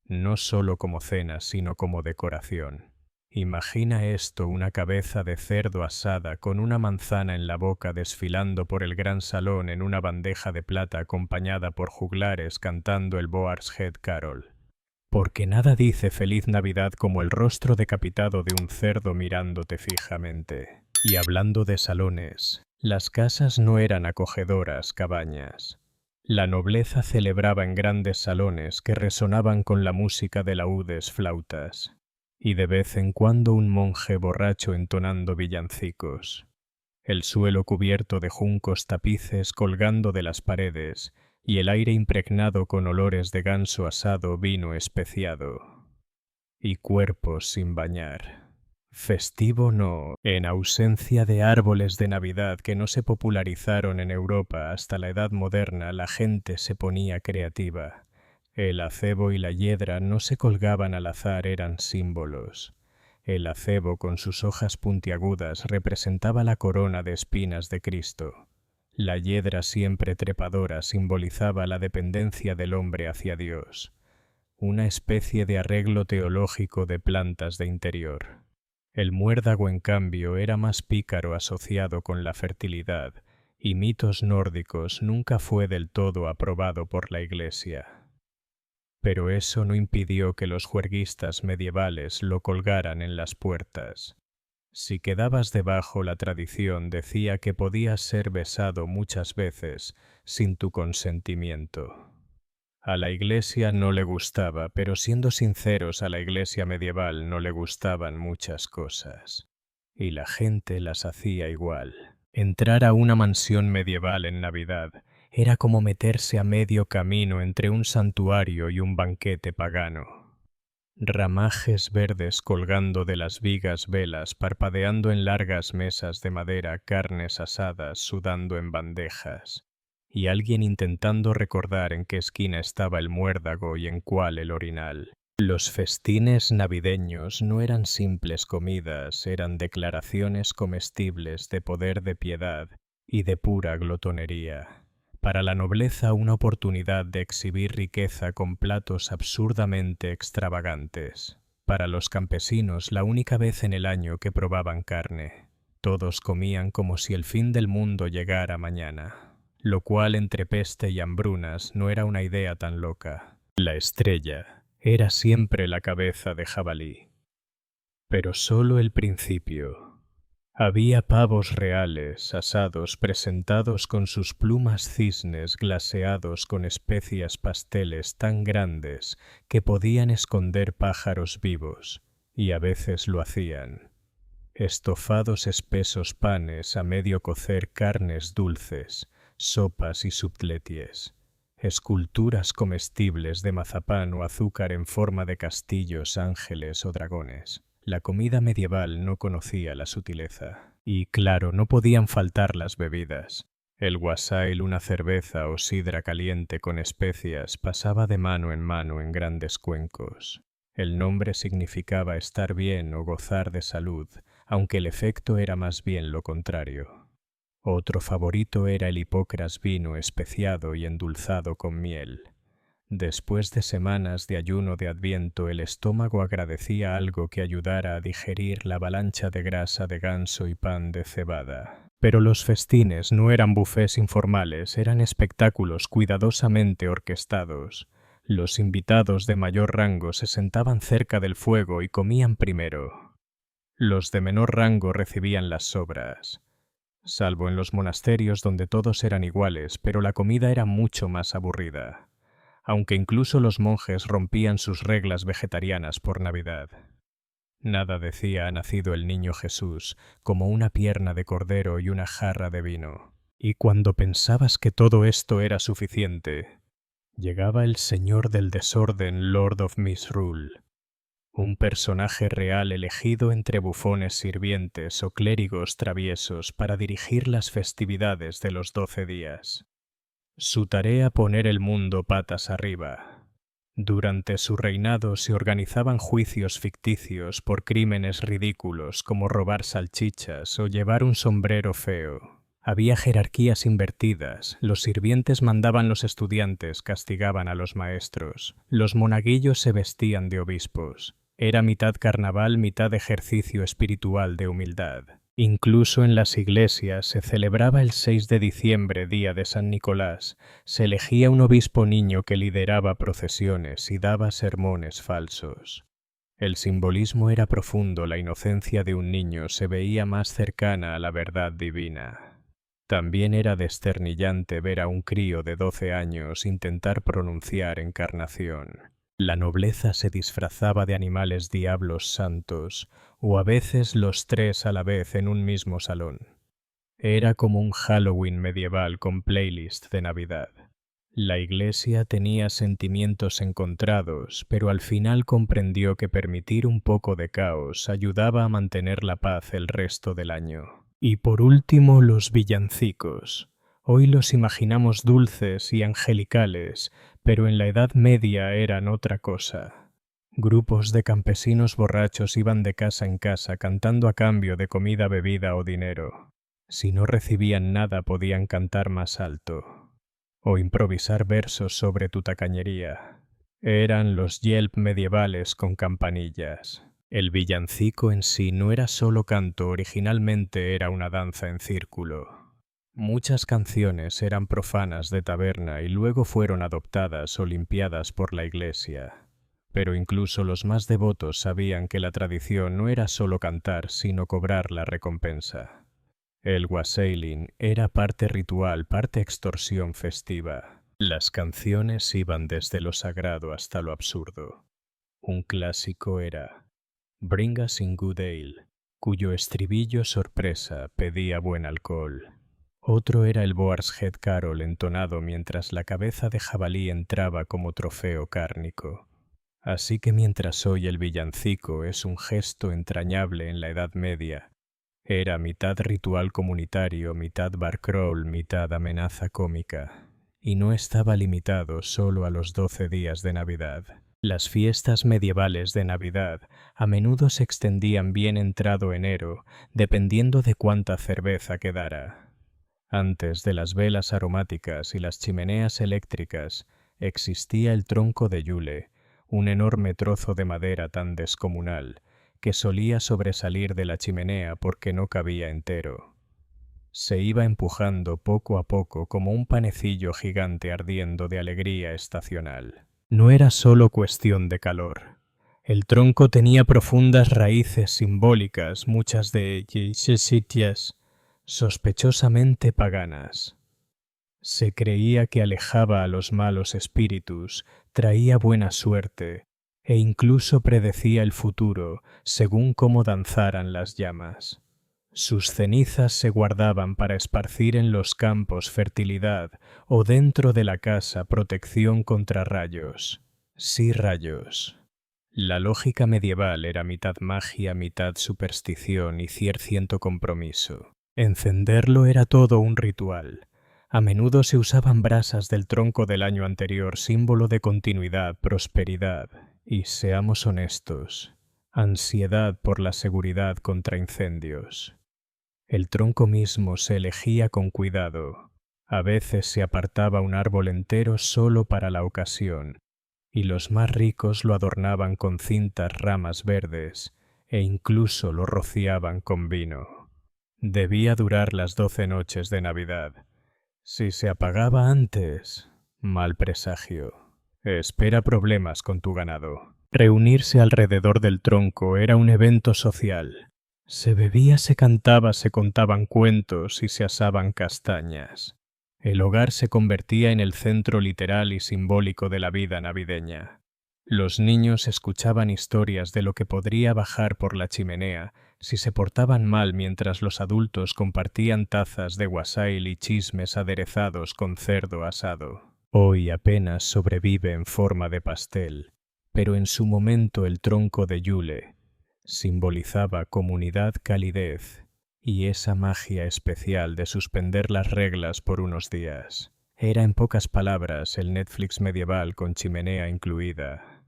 no solo como cena, sino como decoración. Imagina esto: una cabeza de cerdo asada con una manzana en la boca desfilando por el gran salón en una bandeja de plata, acompañada por juglares cantando el Boar's Head Carol. Porque nada dice Feliz Navidad como el rostro decapitado de un cerdo mirándote fijamente. Y hablando de salones, las casas no eran acogedoras cabañas. La nobleza celebraba en grandes salones que resonaban con la música de laúdes, flautas, y de vez en cuando un monje borracho entonando villancicos. El suelo cubierto de juncos, tapices colgando de las paredes, y el aire impregnado con olores de ganso asado, vino especiado, y cuerpos sin bañar. Festivo no, en ausencia de árboles de Navidad que no se popularizaron en Europa hasta la Edad Moderna, la gente se ponía creativa. El acebo y la hiedra no se colgaban al azar, eran símbolos. El acebo, con sus hojas puntiagudas, representaba la corona de espinas de Cristo. La hiedra, siempre trepadora, simbolizaba la dependencia del hombre hacia Dios, una especie de arreglo teológico de plantas de interior. El muérdago, en cambio, era más pícaro, asociado con la fertilidad y mitos nórdicos, nunca fue del todo aprobado por la Iglesia. Pero eso no impidió que los juerguistas medievales lo colgaran en las puertas. Si quedabas debajo, la tradición decía que podías ser besado muchas veces sin tu consentimiento. A la Iglesia no le gustaba, pero siendo sinceros, a la Iglesia medieval no le gustaban muchas cosas, y la gente las hacía igual. Entrar a una mansión medieval en Navidad era como meterse a medio camino entre un santuario y un banquete pagano. Ramajes verdes colgando de las vigas, velas parpadeando en largas mesas de madera, carnes asadas sudando en bandejas, y alguien intentando recordar en qué esquina estaba el muérdago y en cuál el orinal. Los festines navideños no eran simples comidas, eran declaraciones comestibles de poder, de piedad y de pura glotonería. Para la nobleza, una oportunidad de exhibir riqueza con platos absurdamente extravagantes. Para los campesinos, la única vez en el año que probaban carne. Todos comían como si el fin del mundo llegara mañana, lo cual, entre peste y hambrunas, no era una idea tan loca. La estrella, Era siempre la cabeza de jabalí. Pero solo el principio. Había pavos reales, asados, presentados con sus plumas cisnes glaseados con especias pasteles tan grandes que podían esconder pájaros vivos, y a veces lo hacían. Estofados espesos panes a medio cocer carnes dulces, sopas y subtleties. Esculturas comestibles de mazapán o azúcar en forma de castillos, ángeles o dragones. La comida medieval no conocía la sutileza. Y, claro, no podían faltar las bebidas. El wassail, una cerveza o sidra caliente con especias, pasaba de mano en grandes cuencos. El nombre significaba estar bien o gozar de salud, aunque el efecto era más bien lo contrario. Otro favorito era el hipócras vino especiado y endulzado con miel. Después de semanas de ayuno de Adviento, el estómago agradecía algo que ayudara a digerir la avalancha de grasa de ganso y pan de cebada. Pero los festines no eran bufés informales, eran espectáculos cuidadosamente orquestados. Los invitados de mayor rango se sentaban cerca del fuego y comían primero. Los de menor rango recibían las sobras. Salvo en los monasterios donde todos eran iguales, pero la comida era mucho más aburrida, aunque incluso los monjes rompían sus reglas vegetarianas por Navidad. Nada decía ha nacido el niño Jesús, como una pierna de cordero y una jarra de vino. Y cuando pensabas que todo esto era suficiente, llegaba el señor del desorden, Lord of Misrule, un personaje real elegido entre bufones sirvientes o clérigos traviesos para dirigir las festividades de los 12 días. Su tarea poner el mundo patas arriba. Durante su reinado se organizaban juicios ficticios por crímenes ridículos como robar salchichas o llevar un sombrero feo. Había jerarquías invertidas, los sirvientes mandaban los estudiantes, castigaban a los maestros, los monaguillos se vestían de obispos. Era mitad carnaval, mitad ejercicio espiritual de humildad. Incluso en las iglesias se celebraba el 6 de diciembre, día de San Nicolás. Se elegía un obispo niño que lideraba procesiones y daba sermones falsos. El simbolismo era profundo, la inocencia de un niño se veía más cercana a la verdad divina. También era desternillante ver a un crío de 12 años intentar pronunciar encarnación. La nobleza se disfrazaba de animales diablos santos, o a veces los tres a la vez en un mismo salón. Era como un Halloween medieval con playlist de Navidad. La Iglesia tenía sentimientos encontrados, pero al final comprendió que permitir un poco de caos ayudaba a mantener la paz el resto del año. Y por último, los villancicos. Hoy los imaginamos dulces y angelicales, pero en la Edad Media eran otra cosa. Grupos de campesinos borrachos iban de casa en casa cantando a cambio de comida, bebida o dinero. Si no recibían nada podían cantar más alto o improvisar versos sobre tu tacañería. Eran los yelp medievales con campanillas. El villancico en sí no era solo canto, originalmente era una danza en círculo. Muchas canciones eran profanas de taberna y luego fueron adoptadas o limpiadas por la Iglesia. Pero incluso los más devotos sabían que la tradición no era solo cantar, sino cobrar la recompensa. El wassailing era parte ritual, parte extorsión festiva. Las canciones iban desde lo sagrado hasta lo absurdo. Un clásico era Bring us in good ale, cuyo estribillo sorpresa pedía buen alcohol. Otro era el Boar's Head Carol entonado mientras la cabeza de jabalí entraba como trofeo cárnico. Así que mientras hoy el villancico es un gesto entrañable en la Edad Media, era mitad ritual comunitario, mitad bar crawl, mitad amenaza cómica. Y no estaba limitado solo a los 12 días de Navidad. Las fiestas medievales de Navidad a menudo se extendían bien entrado enero, dependiendo de cuánta cerveza quedara. Antes de las velas aromáticas y las chimeneas eléctricas, existía el tronco de Yule, un enorme trozo de madera tan descomunal que solía sobresalir de la chimenea porque no cabía entero. Se iba empujando poco a poco como un panecillo gigante ardiendo de alegría estacional. No era solo cuestión de calor. El tronco tenía profundas raíces simbólicas, muchas de ellas sospechosamente paganas. Se creía que alejaba a los malos espíritus, traía buena suerte e incluso predecía el futuro según cómo danzaran las llamas. Sus cenizas se guardaban para esparcir en los campos fertilidad o dentro de la casa protección contra rayos. Sí, rayos. La lógica medieval era mitad magia, mitad superstición y cierto compromiso. Encenderlo era todo un ritual. A menudo se usaban brasas del tronco del año anterior, símbolo de continuidad, prosperidad y, seamos honestos, ansiedad por la seguridad contra incendios. El tronco mismo se elegía con cuidado. A veces se apartaba un árbol entero solo para la ocasión, y los más ricos lo adornaban con cintas ramas verdes e incluso lo rociaban con vino. Debía durar las 12 noches de Navidad. Si se apagaba antes, mal presagio. Espera problemas con tu ganado. Reunirse alrededor del tronco era un evento social. Se bebía, se cantaba, se contaban cuentos y se asaban castañas. El hogar se convertía en el centro literal y simbólico de la vida navideña. Los niños escuchaban historias de lo que podría bajar por la chimenea si se portaban mal, mientras los adultos compartían tazas de wassail y chismes aderezados con cerdo asado. Hoy apenas sobrevive en forma de pastel, pero en su momento el tronco de Yule simbolizaba comunidad, calidez y esa magia especial de suspender las reglas por unos días. Era, en pocas palabras, el Netflix medieval con chimenea incluida,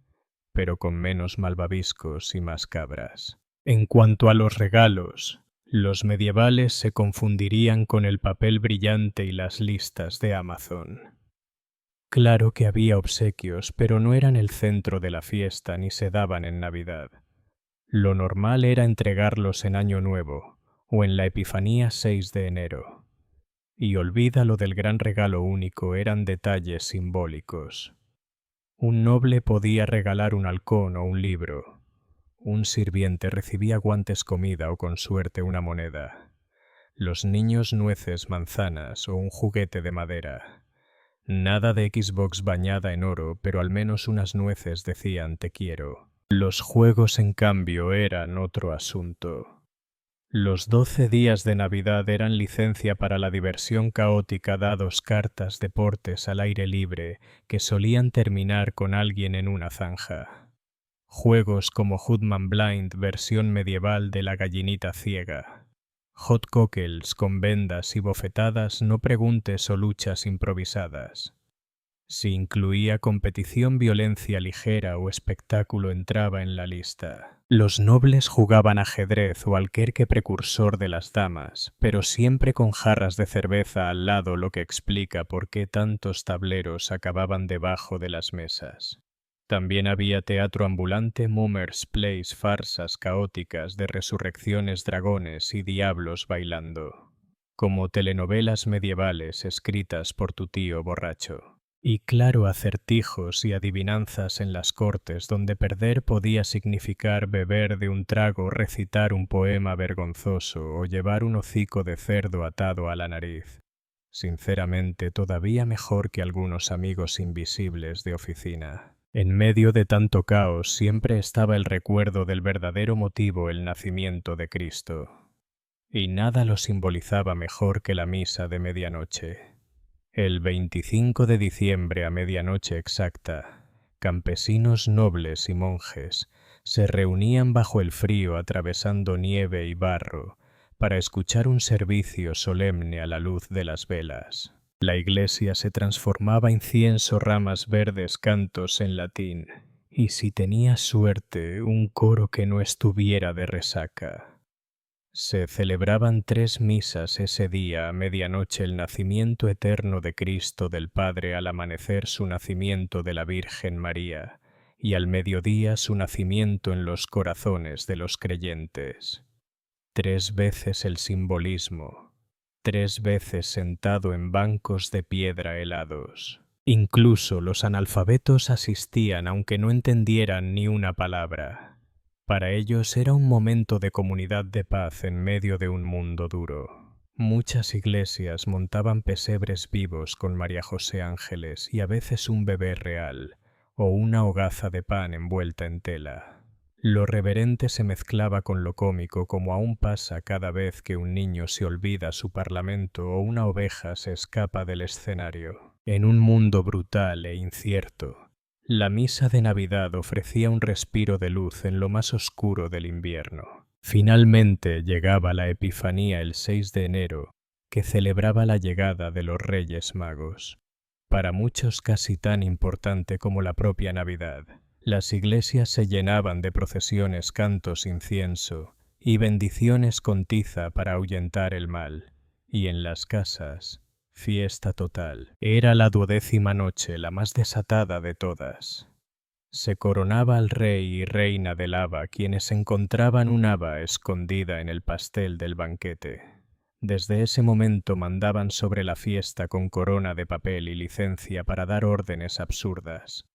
pero con menos malvaviscos y más cabras. En cuanto a los regalos, los medievales se confundirían con el papel brillante y las listas de Amazon. Claro que había obsequios, pero no eran el centro de la fiesta ni se daban en Navidad. Lo normal era entregarlos en Año Nuevo o en la Epifanía 6 de enero. Y olvida lo del gran regalo único, eran detalles simbólicos. Un noble podía regalar un halcón o un libro. Un sirviente recibía guantes, comida o con suerte una moneda. Los niños nueces, manzanas o un juguete de madera. Nada de Xbox bañada en oro, pero al menos unas nueces decían te quiero. Los juegos, en cambio, eran otro asunto. Los 12 días de Navidad eran licencia para la diversión caótica, dados, cartas, deportes al aire libre que solían terminar con alguien en una zanja. Juegos como Hoodman Blind, versión medieval de la gallinita ciega. Hot cockles con vendas y bofetadas, no preguntes, o luchas improvisadas. Si incluía competición, violencia ligera o espectáculo entraba en la lista. Los nobles jugaban ajedrez o alquerque precursor de las damas, pero siempre con jarras de cerveza al lado, lo que explica por qué tantos tableros acababan debajo de las mesas. También había teatro ambulante, mummers plays, farsas caóticas de resurrecciones, dragones y diablos bailando, como telenovelas medievales escritas por tu tío borracho. Y claro, acertijos y adivinanzas en las cortes, donde perder podía significar beber de un trago, recitar un poema vergonzoso o llevar un hocico de cerdo atado a la nariz. Sinceramente, todavía mejor que algunos amigos invisibles de oficina. En medio de tanto caos siempre estaba el recuerdo del verdadero motivo, el nacimiento de Cristo. Y nada lo simbolizaba mejor que la misa de medianoche. El 25 de diciembre a medianoche exacta, campesinos, nobles y monjes se reunían bajo el frío, atravesando nieve y barro, para escuchar un servicio solemne a la luz de las velas. La iglesia se transformaba en incienso, ramas verdes, cantos en latín, y si tenías suerte, un coro que no estuviera de resaca. Se celebraban 3 misas ese día: a medianoche el nacimiento eterno de Cristo del Padre, al amanecer su nacimiento de la Virgen María, y al mediodía su nacimiento en los corazones de los creyentes. 3 veces el simbolismo, 3 veces sentado en bancos de piedra helados. Incluso los analfabetos asistían aunque no entendieran ni una palabra. Para ellos era un momento de comunidad de paz en medio de un mundo duro. Muchas iglesias montaban pesebres vivos con María José Ángeles y a veces un bebé real, o una hogaza de pan envuelta en tela. Lo reverente se mezclaba con lo cómico, como aún pasa cada vez que un niño se olvida su parlamento o una oveja se escapa del escenario. En un mundo brutal e incierto, la misa de Navidad ofrecía un respiro de luz en lo más oscuro del invierno. Finalmente llegaba la Epifanía el 6 de enero, que celebraba la llegada de los Reyes Magos. Para muchos casi tan importante como la propia Navidad. Las iglesias se llenaban de procesiones, cantos, incienso y bendiciones con tiza para ahuyentar el mal. Y en las casas, fiesta total. Era la 12ª noche, la más desatada de todas. Se coronaba al rey y reina del haba, quienes encontraban un haba escondida en el pastel del banquete. Desde ese momento mandaban sobre la fiesta con corona de papel y licencia para dar órdenes absurdas.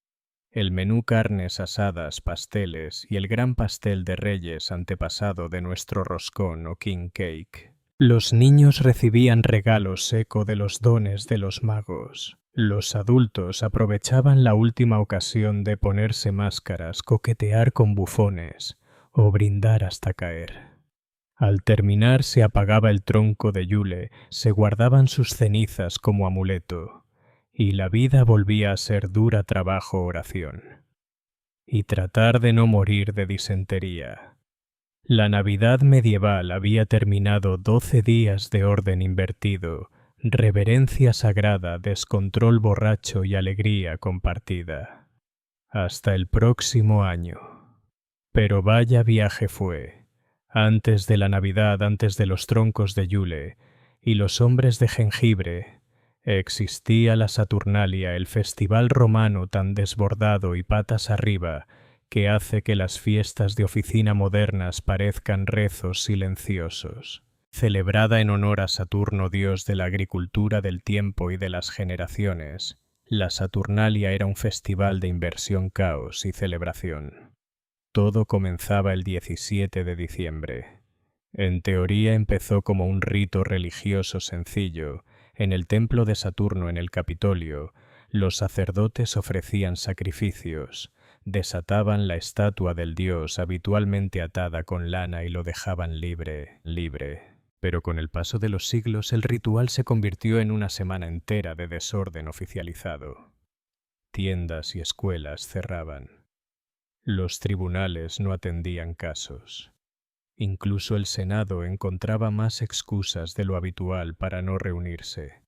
El menú carnes asadas, pasteles y el gran pastel de Reyes antepasado de nuestro roscón o king cake. Los niños recibían regalos eco de los dones de los magos. Los adultos aprovechaban la última ocasión de ponerse máscaras, coquetear con bufones o brindar hasta caer. Al terminar se apagaba el tronco de Yule, se guardaban sus cenizas como amuleto, y la vida volvía a ser dura trabajo oración. Y tratar de no morir de disentería. La Navidad medieval había terminado 12 días de orden invertido, reverencia sagrada, descontrol borracho y alegría compartida. Hasta el próximo año. Pero vaya viaje fue. Antes de la Navidad, antes de los troncos de Yule y los hombres de jengibre, existía la Saturnalia, el festival romano tan desbordado y patas arriba que hace que las fiestas de oficina modernas parezcan rezos silenciosos. Celebrada en honor a Saturno, dios de la agricultura, del tiempo y de las generaciones, la Saturnalia era un festival de inversión, caos y celebración. Todo comenzaba el 17 de diciembre. En teoría empezó como un rito religioso sencillo. En el templo de Saturno en el Capitolio, los sacerdotes ofrecían sacrificios, desataban la estatua del dios habitualmente atada con lana y lo dejaban libre. Pero con el paso de los siglos el ritual se convirtió en una semana entera de desorden oficializado. Tiendas y escuelas cerraban. Los tribunales no atendían casos. Incluso el Senado encontraba más excusas de lo habitual para no reunirse.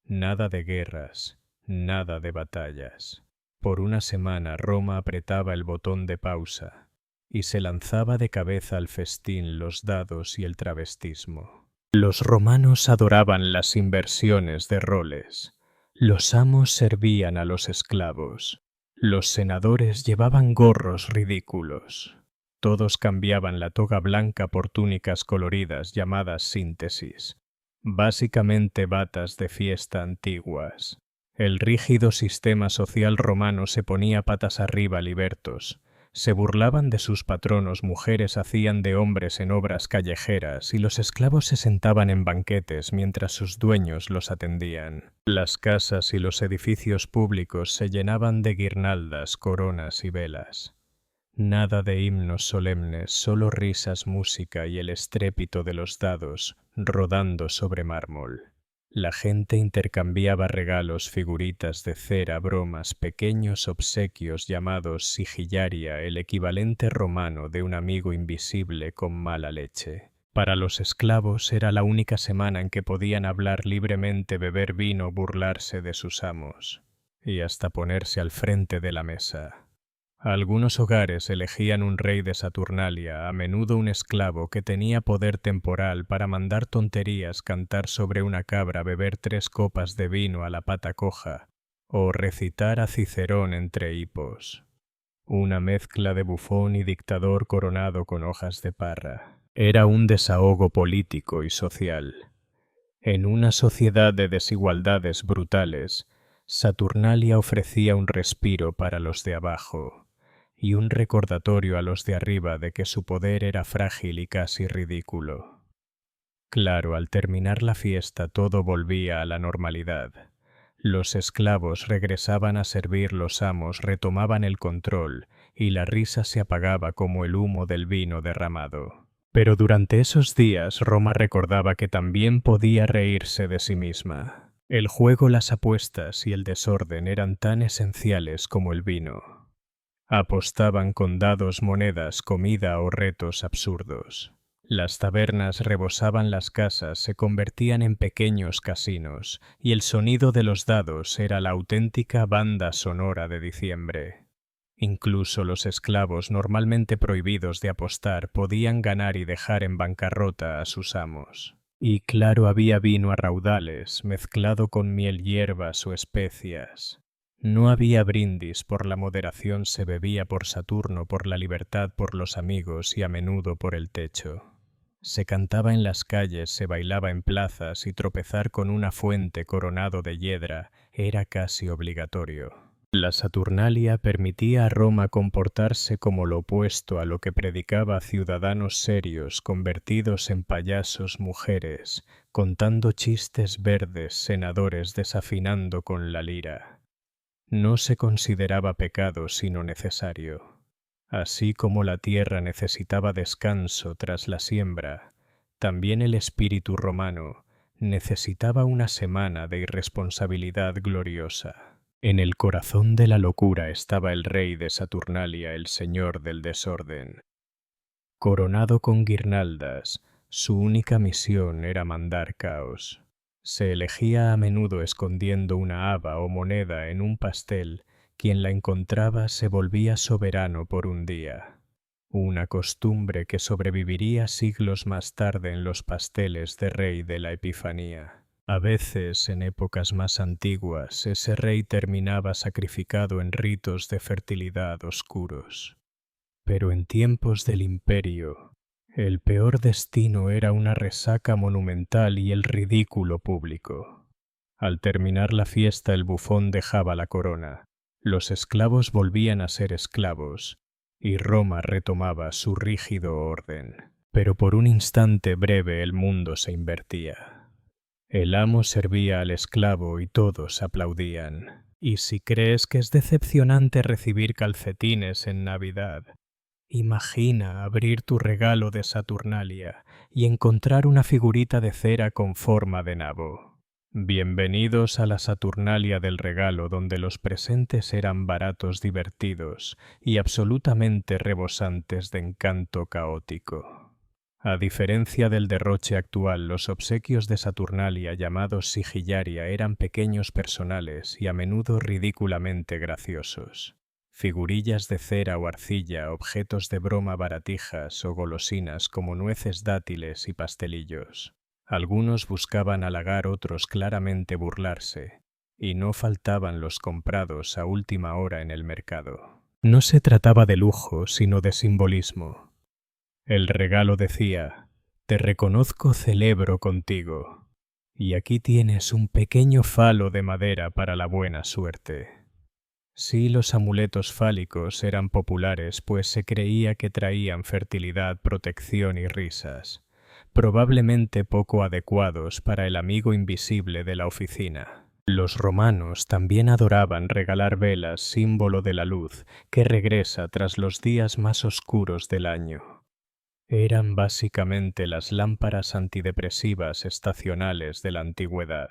Nada de guerras, nada de batallas. Por una semana Roma apretaba el botón de pausa y se lanzaba de cabeza al festín, los dados y el travestismo. Los romanos adoraban las inversiones de roles. Los amos servían a los esclavos. Los senadores llevaban gorros ridículos. Todos cambiaban la toga blanca por túnicas coloridas llamadas síntesis, básicamente batas de fiesta antiguas. El rígido sistema social romano se ponía patas arriba libertos. Se burlaban de sus patronos, mujeres hacían de hombres en obras callejeras y los esclavos se sentaban en banquetes mientras sus dueños los atendían. Las casas y los edificios públicos se llenaban de guirnaldas, coronas y velas. Nada de himnos solemnes, solo risas, música y el estrépito de los dados rodando sobre mármol. La gente intercambiaba regalos, figuritas de cera, bromas, pequeños obsequios llamados sigillaria, el equivalente romano de un amigo invisible con mala leche. Para los esclavos era la única semana en que podían hablar libremente, beber vino, burlarse de sus amos y hasta ponerse al frente de la mesa. Algunos hogares elegían un rey de Saturnalia, a menudo un esclavo que tenía poder temporal para mandar tonterías, cantar sobre una cabra, beber 3 copas de vino a la pata coja o recitar a Cicerón entre hipos. Una mezcla de bufón y dictador coronado con hojas de parra. Era un desahogo político y social. En una sociedad de desigualdades brutales, Saturnalia ofrecía un respiro para los de abajo y un recordatorio a los de arriba de que su poder era frágil y casi ridículo. Claro, al terminar la fiesta todo volvía a la normalidad. Los esclavos regresaban a servir, los amos retomaban el control y la risa se apagaba como el humo del vino derramado. Pero durante esos días Roma recordaba que también podía reírse de sí misma. El juego, las apuestas y el desorden eran tan esenciales como el vino. Apostaban con dados, monedas, comida o retos absurdos. Las tabernas rebosaban las casas, se convertían en pequeños casinos, y el sonido de los dados era la auténtica banda sonora de diciembre. Incluso los esclavos, normalmente prohibidos de apostar, podían ganar y dejar en bancarrota a sus amos. Y claro, había vino a raudales, mezclado con miel, hierbas o especias. No había brindis por la moderación, se bebía por Saturno, por la libertad, por los amigos y a menudo por el techo. Se cantaba en las calles, se bailaba en plazas y tropezar con una fuente coronado de hiedra era casi obligatorio. La Saturnalia permitía a Roma comportarse como lo opuesto a lo que predicaba a ciudadanos serios convertidos en payasos, mujeres, contando chistes verdes, senadores desafinando con la lira. No se consideraba pecado sino necesario. Así como la tierra necesitaba descanso tras la siembra, también el espíritu romano necesitaba una semana de irresponsabilidad gloriosa. En el corazón de la locura estaba el rey de Saturnalia, el señor del desorden. Coronado con guirnaldas, su única misión era mandar caos. Se elegía a menudo escondiendo una haba o moneda en un pastel. Quien la encontraba se volvía soberano por un día. Una costumbre que sobreviviría siglos más tarde en los pasteles de rey de la Epifanía. A veces, en épocas más antiguas, ese rey terminaba sacrificado en ritos de fertilidad oscuros. Pero en tiempos del Imperio, el peor destino era una resaca monumental y el ridículo público. Al terminar la fiesta, el bufón dejaba la corona, los esclavos volvían a ser esclavos, y Roma retomaba su rígido orden. Pero por un instante breve el mundo se invertía. El amo servía al esclavo y todos aplaudían. Y si crees que es decepcionante recibir calcetines en Navidad, imagina abrir tu regalo de Saturnalia y encontrar una figurita de cera con forma de nabo. Bienvenidos a la Saturnalia del regalo, donde los presentes eran baratos, divertidos y absolutamente rebosantes de encanto caótico. A diferencia del derroche actual, los obsequios de Saturnalia, llamados sigillaria, eran pequeños, personales y a menudo ridículamente graciosos. Figurillas de cera o arcilla, objetos de broma, baratijas o golosinas como nueces, dátiles y pastelillos. Algunos buscaban halagar, otros claramente burlarse, y no faltaban los comprados a última hora en el mercado. No se trataba de lujo, sino de simbolismo. El regalo decía: «Te reconozco, celebro contigo, y aquí tienes un pequeño falo de madera para la buena suerte». Sí, los amuletos fálicos eran populares, pues se creía que traían fertilidad, protección y risas, probablemente poco adecuados para el amigo invisible de la oficina. Los romanos también adoraban regalar velas, símbolo de la luz que regresa tras los días más oscuros del año. Eran básicamente las lámparas antidepresivas estacionales de la antigüedad.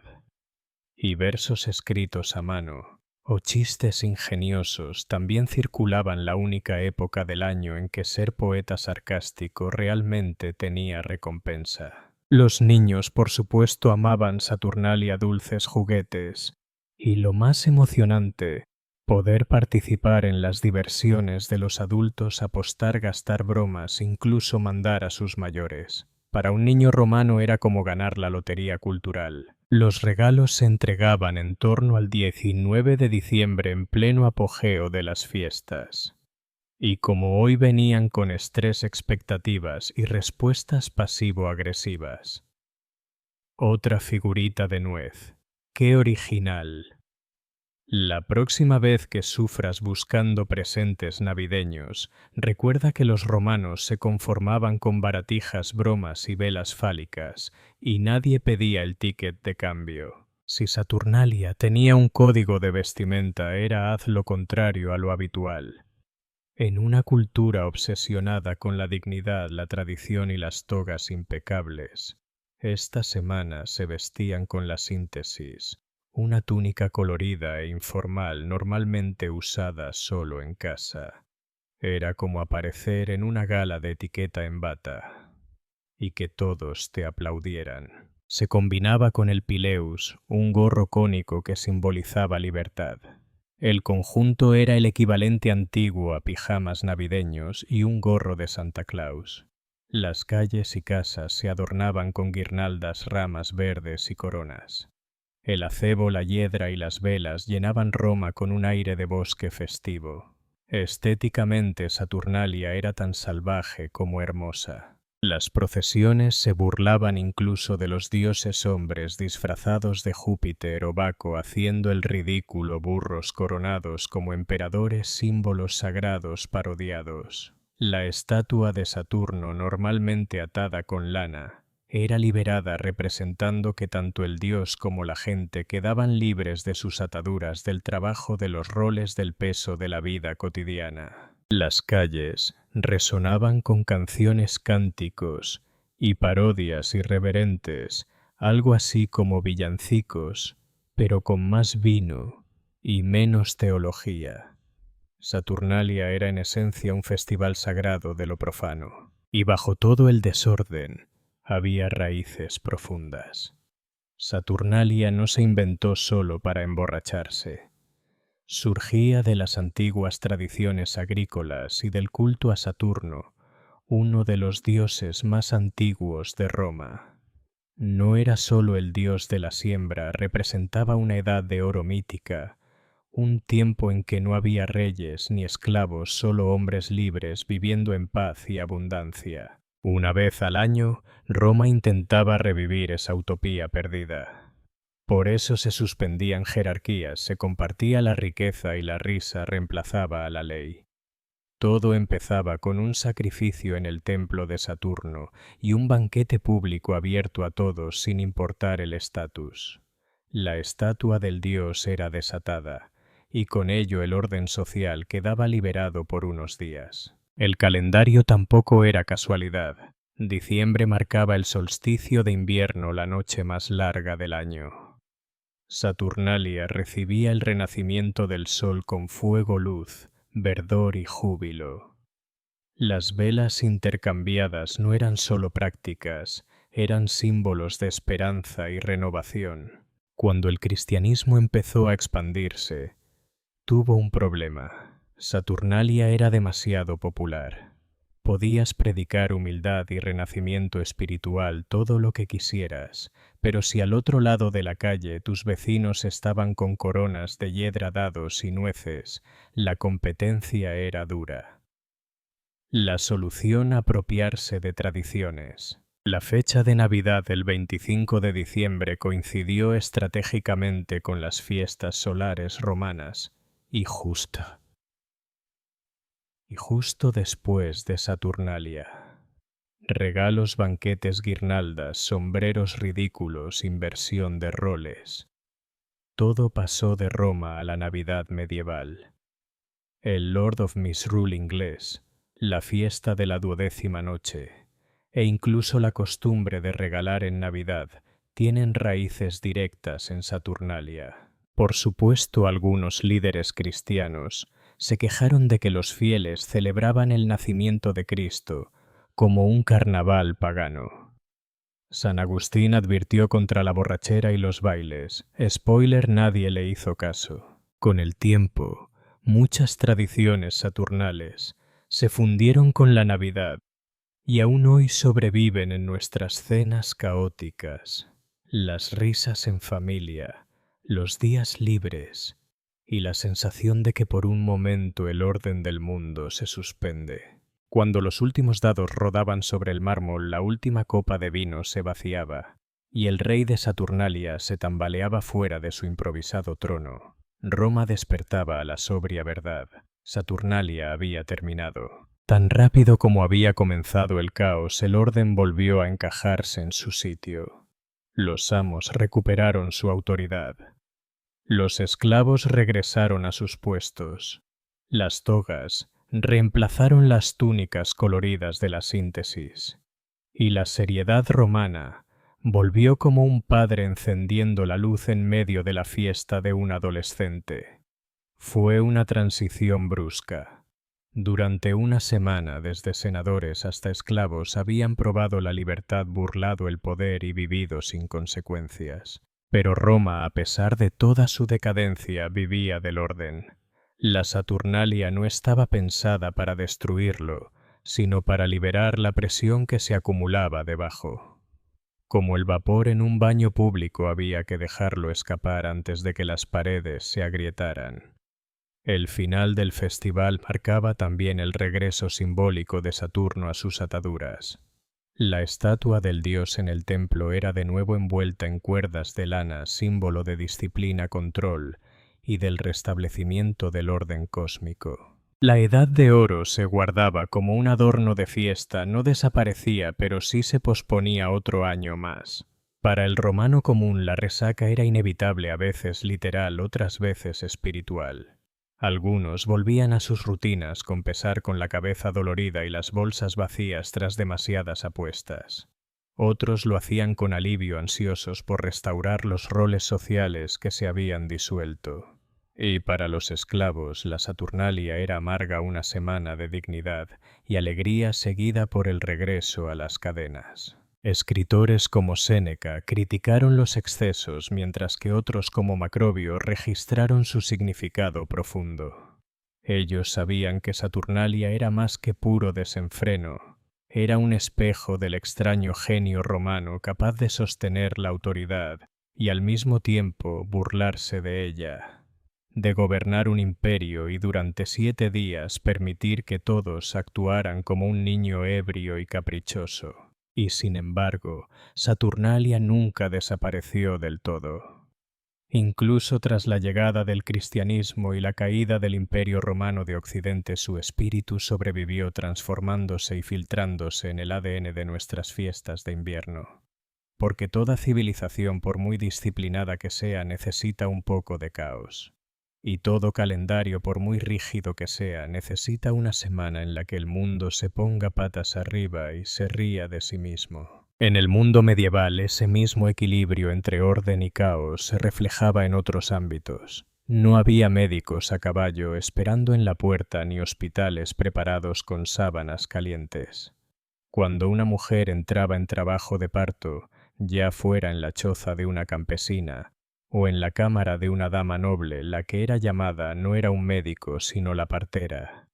Y versos escritos a mano o chistes ingeniosos también circulaban, la única época del año en que ser poeta sarcástico realmente tenía recompensa. Los niños, por supuesto, amaban Saturnalia, dulces, juguetes, y lo más emocionante, poder participar en las diversiones de los adultos, apostar, gastar bromas, incluso mandar a sus mayores. Para un niño romano era como ganar la lotería cultural. Los regalos se entregaban en torno al 19 de diciembre, en pleno apogeo de las fiestas. Y como hoy venían con estrés, expectativas y respuestas pasivo-agresivas. Otra figurita de nuez. ¡Qué original! La próxima vez que sufras buscando presentes navideños, recuerda que los romanos se conformaban con baratijas, bromas y velas fálicas, y nadie pedía el ticket de cambio. Si Saturnalia tenía un código de vestimenta, era haz lo contrario a lo habitual. En una cultura obsesionada con la dignidad, la tradición y las togas impecables, esta semana se vestían con la síntesis. Una túnica colorida e informal normalmente usada solo en casa. Era como aparecer en una gala de etiqueta en bata y que todos te aplaudieran. Se combinaba con el pileus, un gorro cónico que simbolizaba libertad. El conjunto era el equivalente antiguo a pijamas navideños y un gorro de Santa Claus. Las calles y casas se adornaban con guirnaldas, ramas verdes y coronas. El acebo, la hiedra y las velas llenaban Roma con un aire de bosque festivo. Estéticamente, Saturnalia era tan salvaje como hermosa. Las procesiones se burlaban incluso de los dioses hombres disfrazados de Júpiter o Baco, haciendo el ridículo, burros coronados como emperadores, símbolos sagrados parodiados. La estatua de Saturno, normalmente atada con lana, era liberada, representando que tanto el dios como la gente quedaban libres de sus ataduras, del trabajo, de los roles, del peso de la vida cotidiana. Las calles resonaban con canciones, cánticos y parodias irreverentes, algo así como villancicos, pero con más vino y menos teología. Saturnalia era en esencia un festival sagrado de lo profano, y bajo todo el desorden había raíces profundas. Saturnalia no se inventó solo para emborracharse. Surgía de las antiguas tradiciones agrícolas y del culto a Saturno, uno de los dioses más antiguos de Roma. No era solo el dios de la siembra, representaba una edad de oro mítica, un tiempo en que no había reyes ni esclavos, solo hombres libres viviendo en paz y abundancia. Una vez al año, Roma intentaba revivir esa utopía perdida. Por eso se suspendían jerarquías, se compartía la riqueza y la risa reemplazaba a la ley. Todo empezaba con un sacrificio en el templo de Saturno y un banquete público abierto a todos sin importar el estatus. La estatua del dios era desatada, y con ello el orden social quedaba liberado por unos días. El calendario tampoco era casualidad. Diciembre marcaba el solsticio de invierno, la noche más larga del año. Saturnalia recibía el renacimiento del sol con fuego, luz, verdor y júbilo. Las velas intercambiadas no eran solo prácticas, eran símbolos de esperanza y renovación. Cuando el cristianismo empezó a expandirse, tuvo un problema. Saturnalia era demasiado popular. Podías predicar humildad y renacimiento espiritual todo lo que quisieras, pero si al otro lado de la calle tus vecinos estaban con coronas de hiedra, dados y nueces, la competencia era dura. La solución: apropiarse de tradiciones. La fecha de Navidad, el 25 de diciembre, coincidió estratégicamente con las fiestas solares romanas y justo después de Saturnalia. Regalos, banquetes, guirnaldas, sombreros ridículos, inversión de roles. Todo pasó de Roma a la Navidad medieval. El Lord of Misrule inglés, la fiesta de la 12ª noche, e incluso la costumbre de regalar en Navidad tienen raíces directas en Saturnalia. Por supuesto, algunos líderes cristianos se quejaron de que los fieles celebraban el nacimiento de Cristo como un carnaval pagano. San Agustín advirtió contra la borrachera y los bailes. Spoiler: nadie le hizo caso. Con el tiempo, muchas tradiciones saturnales se fundieron con la Navidad y aún hoy sobreviven en nuestras cenas caóticas, las risas en familia, los días libres y la sensación de que por un momento el orden del mundo se suspende. Cuando los últimos dados rodaban sobre el mármol, la última copa de vino se vaciaba y el rey de Saturnalia se tambaleaba fuera de su improvisado trono. Roma despertaba a la sobria verdad. Saturnalia había terminado. Tan rápido como había comenzado el caos, el orden volvió a encajarse en su sitio. Los amos recuperaron su autoridad. Los esclavos regresaron a sus puestos. Las togas reemplazaron las túnicas coloridas de la síntesis. Y la seriedad romana volvió como un padre encendiendo la luz en medio de la fiesta de un adolescente. Fue una transición brusca. Durante una semana, desde senadores hasta esclavos habían probado la libertad, burlado el poder y vivido sin consecuencias. Pero Roma, a pesar de toda su decadencia, vivía del orden. La Saturnalia no estaba pensada para destruirlo, sino para liberar la presión que se acumulaba debajo. Como el vapor en un baño público, había que dejarlo escapar antes de que las paredes se agrietaran. El final del festival marcaba también el regreso simbólico de Saturno a sus ataduras. La estatua del dios en el templo era de nuevo envuelta en cuerdas de lana, símbolo de disciplina, control y del restablecimiento del orden cósmico. La Edad de Oro se guardaba como un adorno de fiesta, no desaparecía, pero sí se posponía otro año más. Para el romano común la resaca era inevitable, a veces literal, otras veces espiritual. Algunos volvían a sus rutinas con pesar, con la cabeza dolorida y las bolsas vacías tras demasiadas apuestas. Otros lo hacían con alivio, ansiosos por restaurar los roles sociales que se habían disuelto. Y para los esclavos la Saturnalia era amarga, una semana de dignidad y alegría seguida por el regreso a las cadenas. Escritores como Séneca criticaron los excesos, mientras que otros como Macrobio registraron su significado profundo. Ellos sabían que Saturnalia era más que puro desenfreno. Era un espejo del extraño genio romano, capaz de sostener la autoridad y al mismo tiempo burlarse de ella, de gobernar un imperio y durante 7 días permitir que todos actuaran como un niño ebrio y caprichoso. Y sin embargo, Saturnalia nunca desapareció del todo. Incluso tras la llegada del cristianismo y la caída del Imperio Romano de Occidente, su espíritu sobrevivió, transformándose y filtrándose en el ADN de nuestras fiestas de invierno. Porque toda civilización, por muy disciplinada que sea, necesita un poco de caos. Y todo calendario, por muy rígido que sea, necesita una semana en la que el mundo se ponga patas arriba y se ría de sí mismo. En el mundo medieval, ese mismo equilibrio entre orden y caos se reflejaba en otros ámbitos. No había médicos a caballo esperando en la puerta ni hospitales preparados con sábanas calientes. Cuando una mujer entraba en trabajo de parto, ya fuera en la choza de una campesina o en la cámara de una dama noble, la que era llamada no era un médico, sino la partera,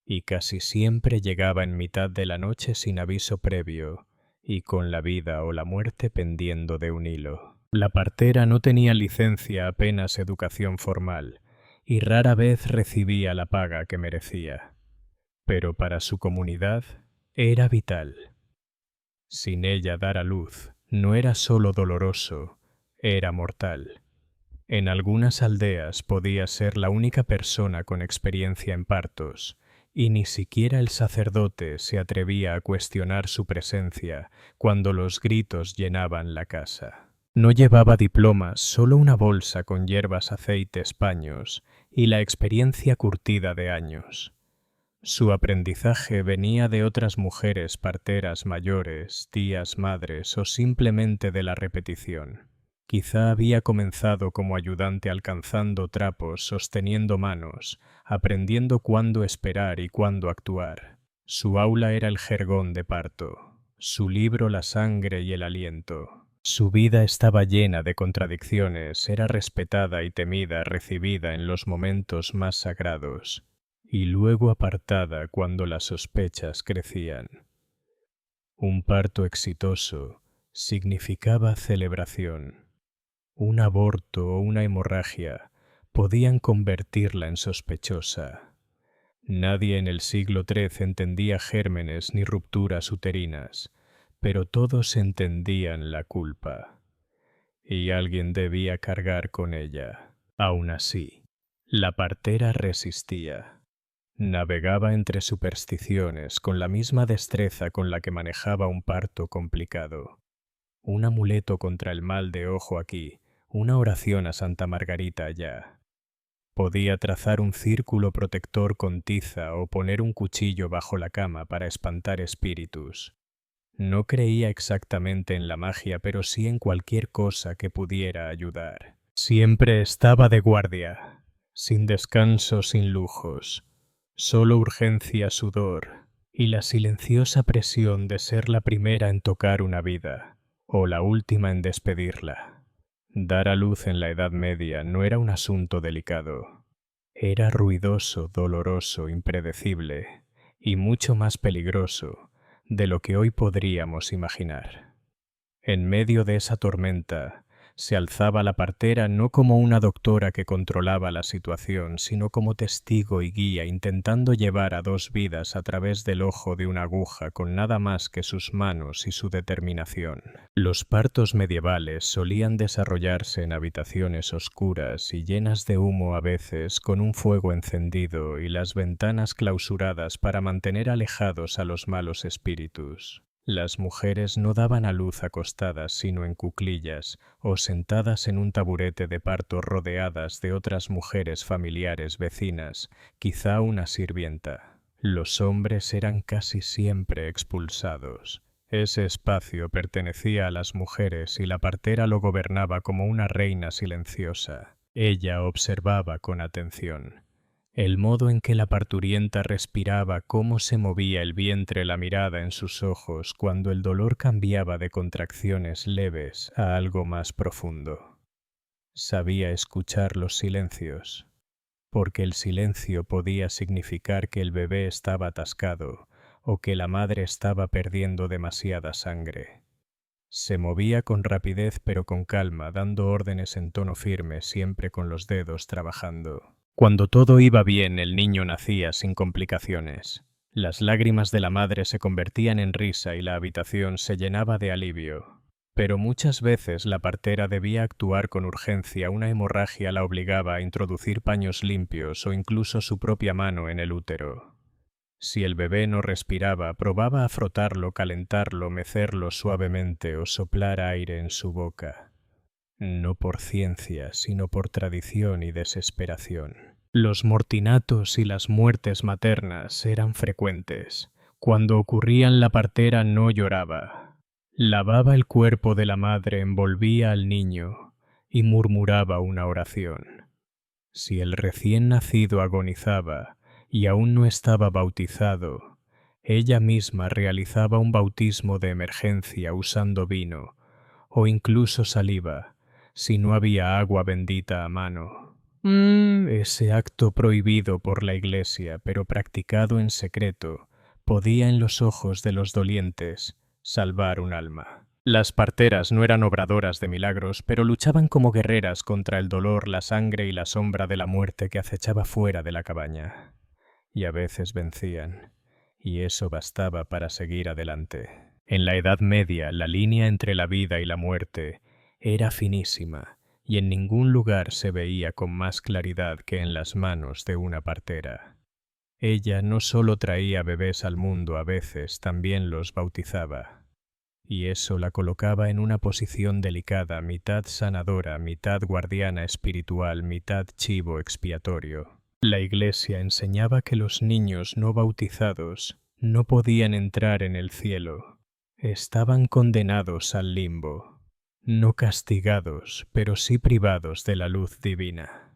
y casi siempre llegaba en mitad de la noche sin aviso previo, y con la vida o la muerte pendiendo de un hilo. La partera no tenía licencia, apenas educación formal, y rara vez recibía la paga que merecía. Pero para su comunidad era vital. Sin ella dar a luz no era solo doloroso, era mortal. En algunas aldeas podía ser la única persona con experiencia en partos, y ni siquiera el sacerdote se atrevía a cuestionar su presencia cuando los gritos llenaban la casa. No llevaba diplomas, solo una bolsa con hierbas, aceites, paños y la experiencia curtida de años. Su aprendizaje venía de otras mujeres parteras mayores, tías, madres o simplemente de la repetición. Quizá había comenzado como ayudante alcanzando trapos, sosteniendo manos, aprendiendo cuándo esperar y cuándo actuar. Su aula era el jergón de parto, su libro la sangre y el aliento. Su vida estaba llena de contradicciones, era respetada y temida, recibida en los momentos más sagrados, y luego apartada cuando las sospechas crecían. Un parto exitoso significaba celebración. Un aborto o una hemorragia podían convertirla en sospechosa. Nadie en el siglo XIII entendía gérmenes ni rupturas uterinas, pero todos entendían la culpa, y alguien debía cargar con ella. Aún así, La partera resistía. Navegaba entre supersticiones con la misma destreza con la que manejaba un parto complicado. Un amuleto contra el mal de ojo aquí, una oración a Santa Margarita allá. Podía trazar un círculo protector con tiza o poner un cuchillo bajo la cama para espantar espíritus. No creía exactamente en la magia, pero sí en cualquier cosa que pudiera ayudar. Siempre estaba de guardia, sin descanso, sin lujos, solo urgencia, sudor y la silenciosa presión de ser la primera en tocar una vida o la última en despedirla. Dar a luz en la Edad Media no era un asunto delicado. Era ruidoso, doloroso, impredecible y mucho más peligroso de lo que hoy podríamos imaginar. En medio de esa tormenta, se alzaba la partera no como una doctora que controlaba la situación, sino como testigo y guía, intentando llevar a dos vidas a través del ojo de una aguja con nada más que sus manos y su determinación. Los partos medievales solían desarrollarse en habitaciones oscuras y llenas de humo a veces, con un fuego encendido y las ventanas clausuradas para mantener alejados a los malos espíritus. Las mujeres no daban a luz acostadas sino en cuclillas o sentadas en un taburete de parto rodeadas de otras mujeres familiares vecinas, quizá una sirvienta. Los hombres eran casi siempre expulsados. Ese espacio pertenecía a las mujeres y la partera lo gobernaba como una reina silenciosa. Ella observaba con atención el modo en que la parturienta respiraba, cómo se movía el vientre, la mirada en sus ojos cuando el dolor cambiaba de contracciones leves a algo más profundo. Sabía escuchar los silencios, porque el silencio podía significar que el bebé estaba atascado o que la madre estaba perdiendo demasiada sangre. Se movía con rapidez pero con calma, dando órdenes en tono firme, siempre con los dedos trabajando. Cuando todo iba bien, el niño nacía sin complicaciones. Las lágrimas de la madre se convertían en risa y la habitación se llenaba de alivio. Pero muchas veces la partera debía actuar con urgencia, una hemorragia la obligaba a introducir paños limpios o incluso su propia mano en el útero. Si el bebé no respiraba, probaba a frotarlo, calentarlo, mecerlo suavemente o soplar aire en su boca. No por ciencia, sino por tradición y desesperación. Los mortinatos y las muertes maternas eran frecuentes. Cuando ocurrían, la partera no lloraba. Lavaba el cuerpo de la madre, envolvía al niño y murmuraba una oración. Si el recién nacido agonizaba y aún no estaba bautizado, ella misma realizaba un bautismo de emergencia usando vino o incluso saliva, si no había agua bendita a mano. Ese acto prohibido por la Iglesia, pero practicado en secreto, podía en los ojos de los dolientes salvar un alma. Las parteras no eran obradoras de milagros, pero luchaban como guerreras contra el dolor, la sangre y la sombra de la muerte que acechaba fuera de la cabaña. Y a veces vencían, y eso bastaba para seguir adelante. En la Edad Media, la línea entre la vida y la muerte era finísima, y en ningún lugar se veía con más claridad que en las manos de una partera. Ella no solo traía bebés al mundo, a veces también los bautizaba, y eso la colocaba en una posición delicada, mitad sanadora, mitad guardiana espiritual, mitad chivo expiatorio. La Iglesia enseñaba que los niños no bautizados no podían entrar en el cielo. Estaban condenados al limbo. No castigados, pero sí privados de la luz divina.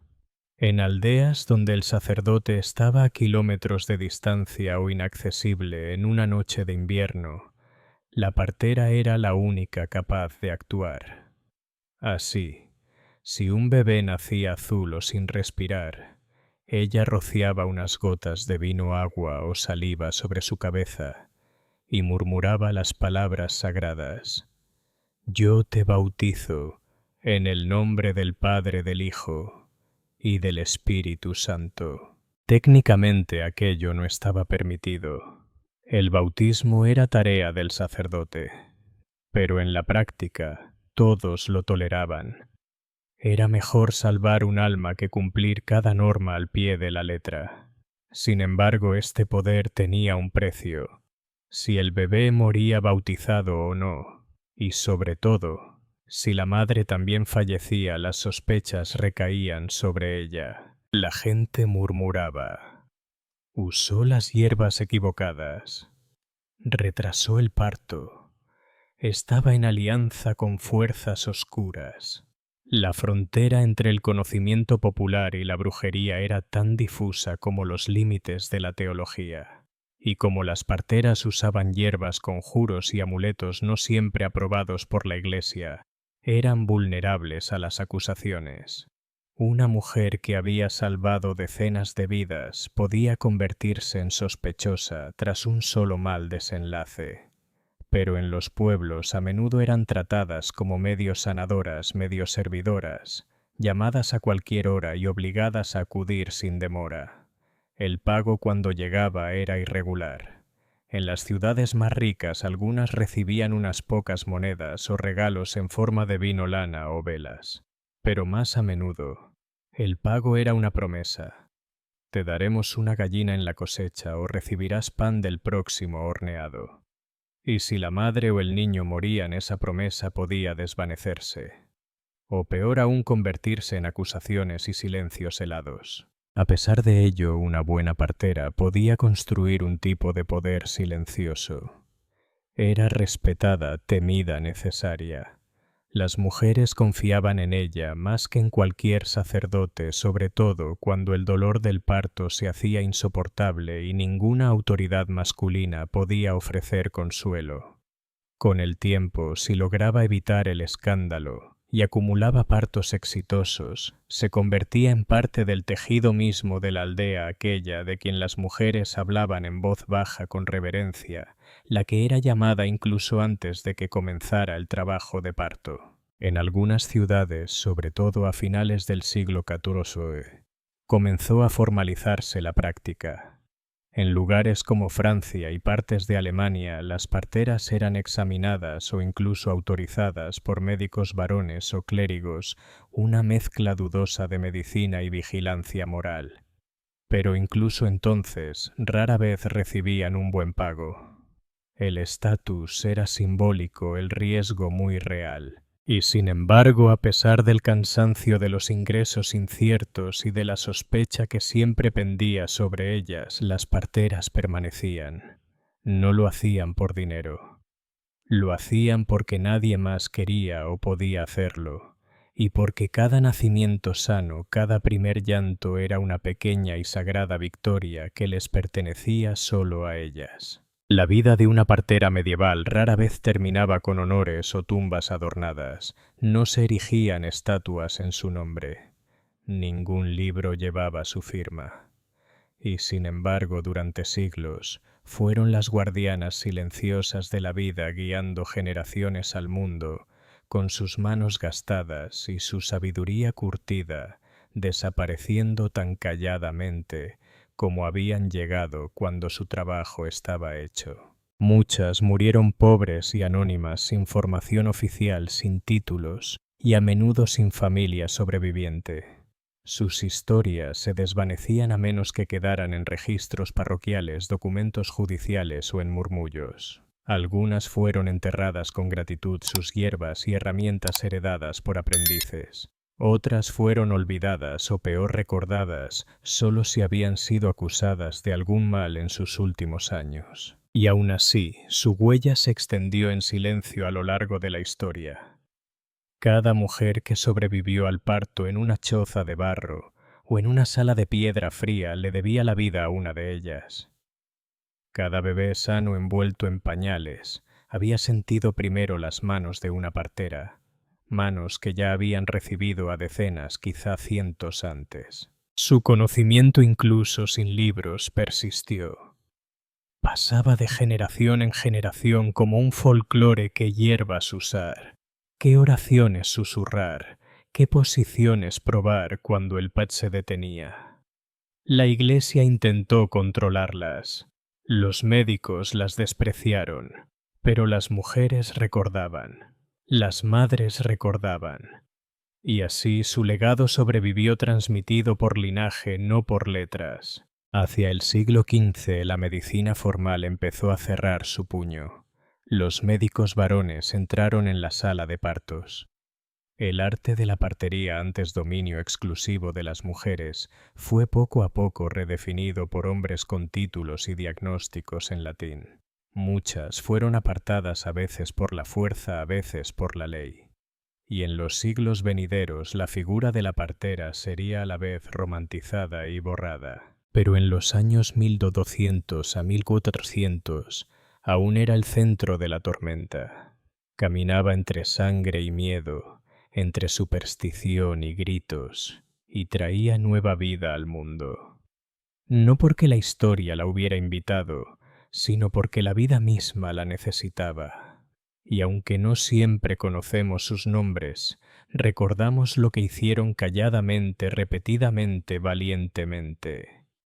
En aldeas donde el sacerdote estaba a kilómetros de distancia o inaccesible en una noche de invierno, la partera era la única capaz de actuar. Así, si un bebé nacía azul o sin respirar, ella rociaba unas gotas de vino, agua o saliva sobre su cabeza y murmuraba las palabras sagradas: «Yo te bautizo en el nombre del Padre, del Hijo y del Espíritu Santo». Técnicamente aquello no estaba permitido. El bautismo era tarea del sacerdote, pero en la práctica todos lo toleraban. Era mejor salvar un alma que cumplir cada norma al pie de la letra. Sin embargo, este poder tenía un precio. Si el bebé moría bautizado o no, y sobre todo, si la madre también fallecía, las sospechas recaían sobre ella. La gente murmuraba. Usó las hierbas equivocadas. Retrasó el parto. Estaba en alianza con fuerzas oscuras. La frontera entre el conocimiento popular y la brujería era tan difusa como los límites de la teología. Y como las parteras usaban hierbas, conjuros y amuletos no siempre aprobados por la Iglesia, eran vulnerables a las acusaciones. Una mujer que había salvado decenas de vidas podía convertirse en sospechosa tras un solo mal desenlace. Pero en los pueblos a menudo eran tratadas como medio sanadoras, medio servidoras, llamadas a cualquier hora y obligadas a acudir sin demora. El pago cuando llegaba era irregular. En las ciudades más ricas algunas recibían unas pocas monedas o regalos en forma de vino, lana o velas. Pero más a menudo, el pago era una promesa. Te daremos una gallina en la cosecha o recibirás pan del próximo horneado. Y si la madre o el niño morían, esa promesa podía desvanecerse, o peor aún convertirse en acusaciones y silencios helados. A pesar de ello, una buena partera podía construir un tipo de poder silencioso. Era respetada, temida, necesaria. Las mujeres confiaban en ella más que en cualquier sacerdote, sobre todo cuando el dolor del parto se hacía insoportable y ninguna autoridad masculina podía ofrecer consuelo. Con el tiempo, si lograba evitar el escándalo y acumulaba partos exitosos, se convertía en parte del tejido mismo de la aldea aquella de quien las mujeres hablaban en voz baja con reverencia, la que era llamada incluso antes de que comenzara el trabajo de parto. En algunas ciudades, sobre todo a finales del siglo XIV, comenzó a formalizarse la práctica. En lugares como Francia y partes de Alemania, las parteras eran examinadas o incluso autorizadas por médicos varones o clérigos, una mezcla dudosa de medicina y vigilancia moral. Pero incluso entonces, rara vez recibían un buen pago. El estatus era simbólico, el riesgo muy real. Y sin embargo, a pesar del cansancio de los ingresos inciertos y de la sospecha que siempre pendía sobre ellas, las parteras permanecían. No lo hacían por dinero. Lo hacían porque nadie más quería o podía hacerlo, y porque cada nacimiento sano, cada primer llanto era una pequeña y sagrada victoria que les pertenecía solo a ellas. La vida de una partera medieval rara vez terminaba con honores o tumbas adornadas. No se erigían estatuas en su nombre. Ningún libro llevaba su firma. Y sin embargo, durante siglos, fueron las guardianas silenciosas de la vida guiando generaciones al mundo, con sus manos gastadas y su sabiduría curtida, desapareciendo tan calladamente como habían llegado cuando su trabajo estaba hecho. Muchas murieron pobres y anónimas, sin formación oficial, sin títulos y a menudo sin familia sobreviviente. Sus historias se desvanecían a menos que quedaran en registros parroquiales, documentos judiciales o en murmullos. Algunas fueron enterradas con gratitud, sus hierbas y herramientas heredadas por aprendices. Otras fueron olvidadas o peor recordadas solo si habían sido acusadas de algún mal en sus últimos años. Y aún así, su huella se extendió en silencio a lo largo de la historia. Cada mujer que sobrevivió al parto en una choza de barro o en una sala de piedra fría le debía la vida a una de ellas. Cada bebé sano envuelto en pañales había sentido primero las manos de una partera, manos que ya habían recibido a decenas, quizá cientos antes. Su conocimiento, incluso sin libros, persistió. Pasaba de generación en generación como un folclore que hierbas usar, qué oraciones susurrar, qué posiciones probar cuando el PET se detenía. La Iglesia intentó controlarlas. Los médicos las despreciaron, pero las mujeres recordaban. Las madres recordaban. Y así su legado sobrevivió transmitido por linaje, no por letras. Hacia el siglo XV la medicina formal empezó a cerrar su puño. Los médicos varones entraron en la sala de partos. El arte de la partería, antes dominio exclusivo de las mujeres, fue poco a poco redefinido por hombres con títulos y diagnósticos en latín. Muchas fueron apartadas a veces por la fuerza, a veces por la ley. Y en los siglos venideros la figura de la partera sería a la vez romantizada y borrada. Pero en los años 1200 a 1400 aún era el centro de la tormenta. Caminaba entre sangre y miedo, entre superstición y gritos, y traía nueva vida al mundo. No porque la historia la hubiera invitado, sino porque la vida misma la necesitaba. Y aunque no siempre conocemos sus nombres, recordamos lo que hicieron calladamente, repetidamente, valientemente.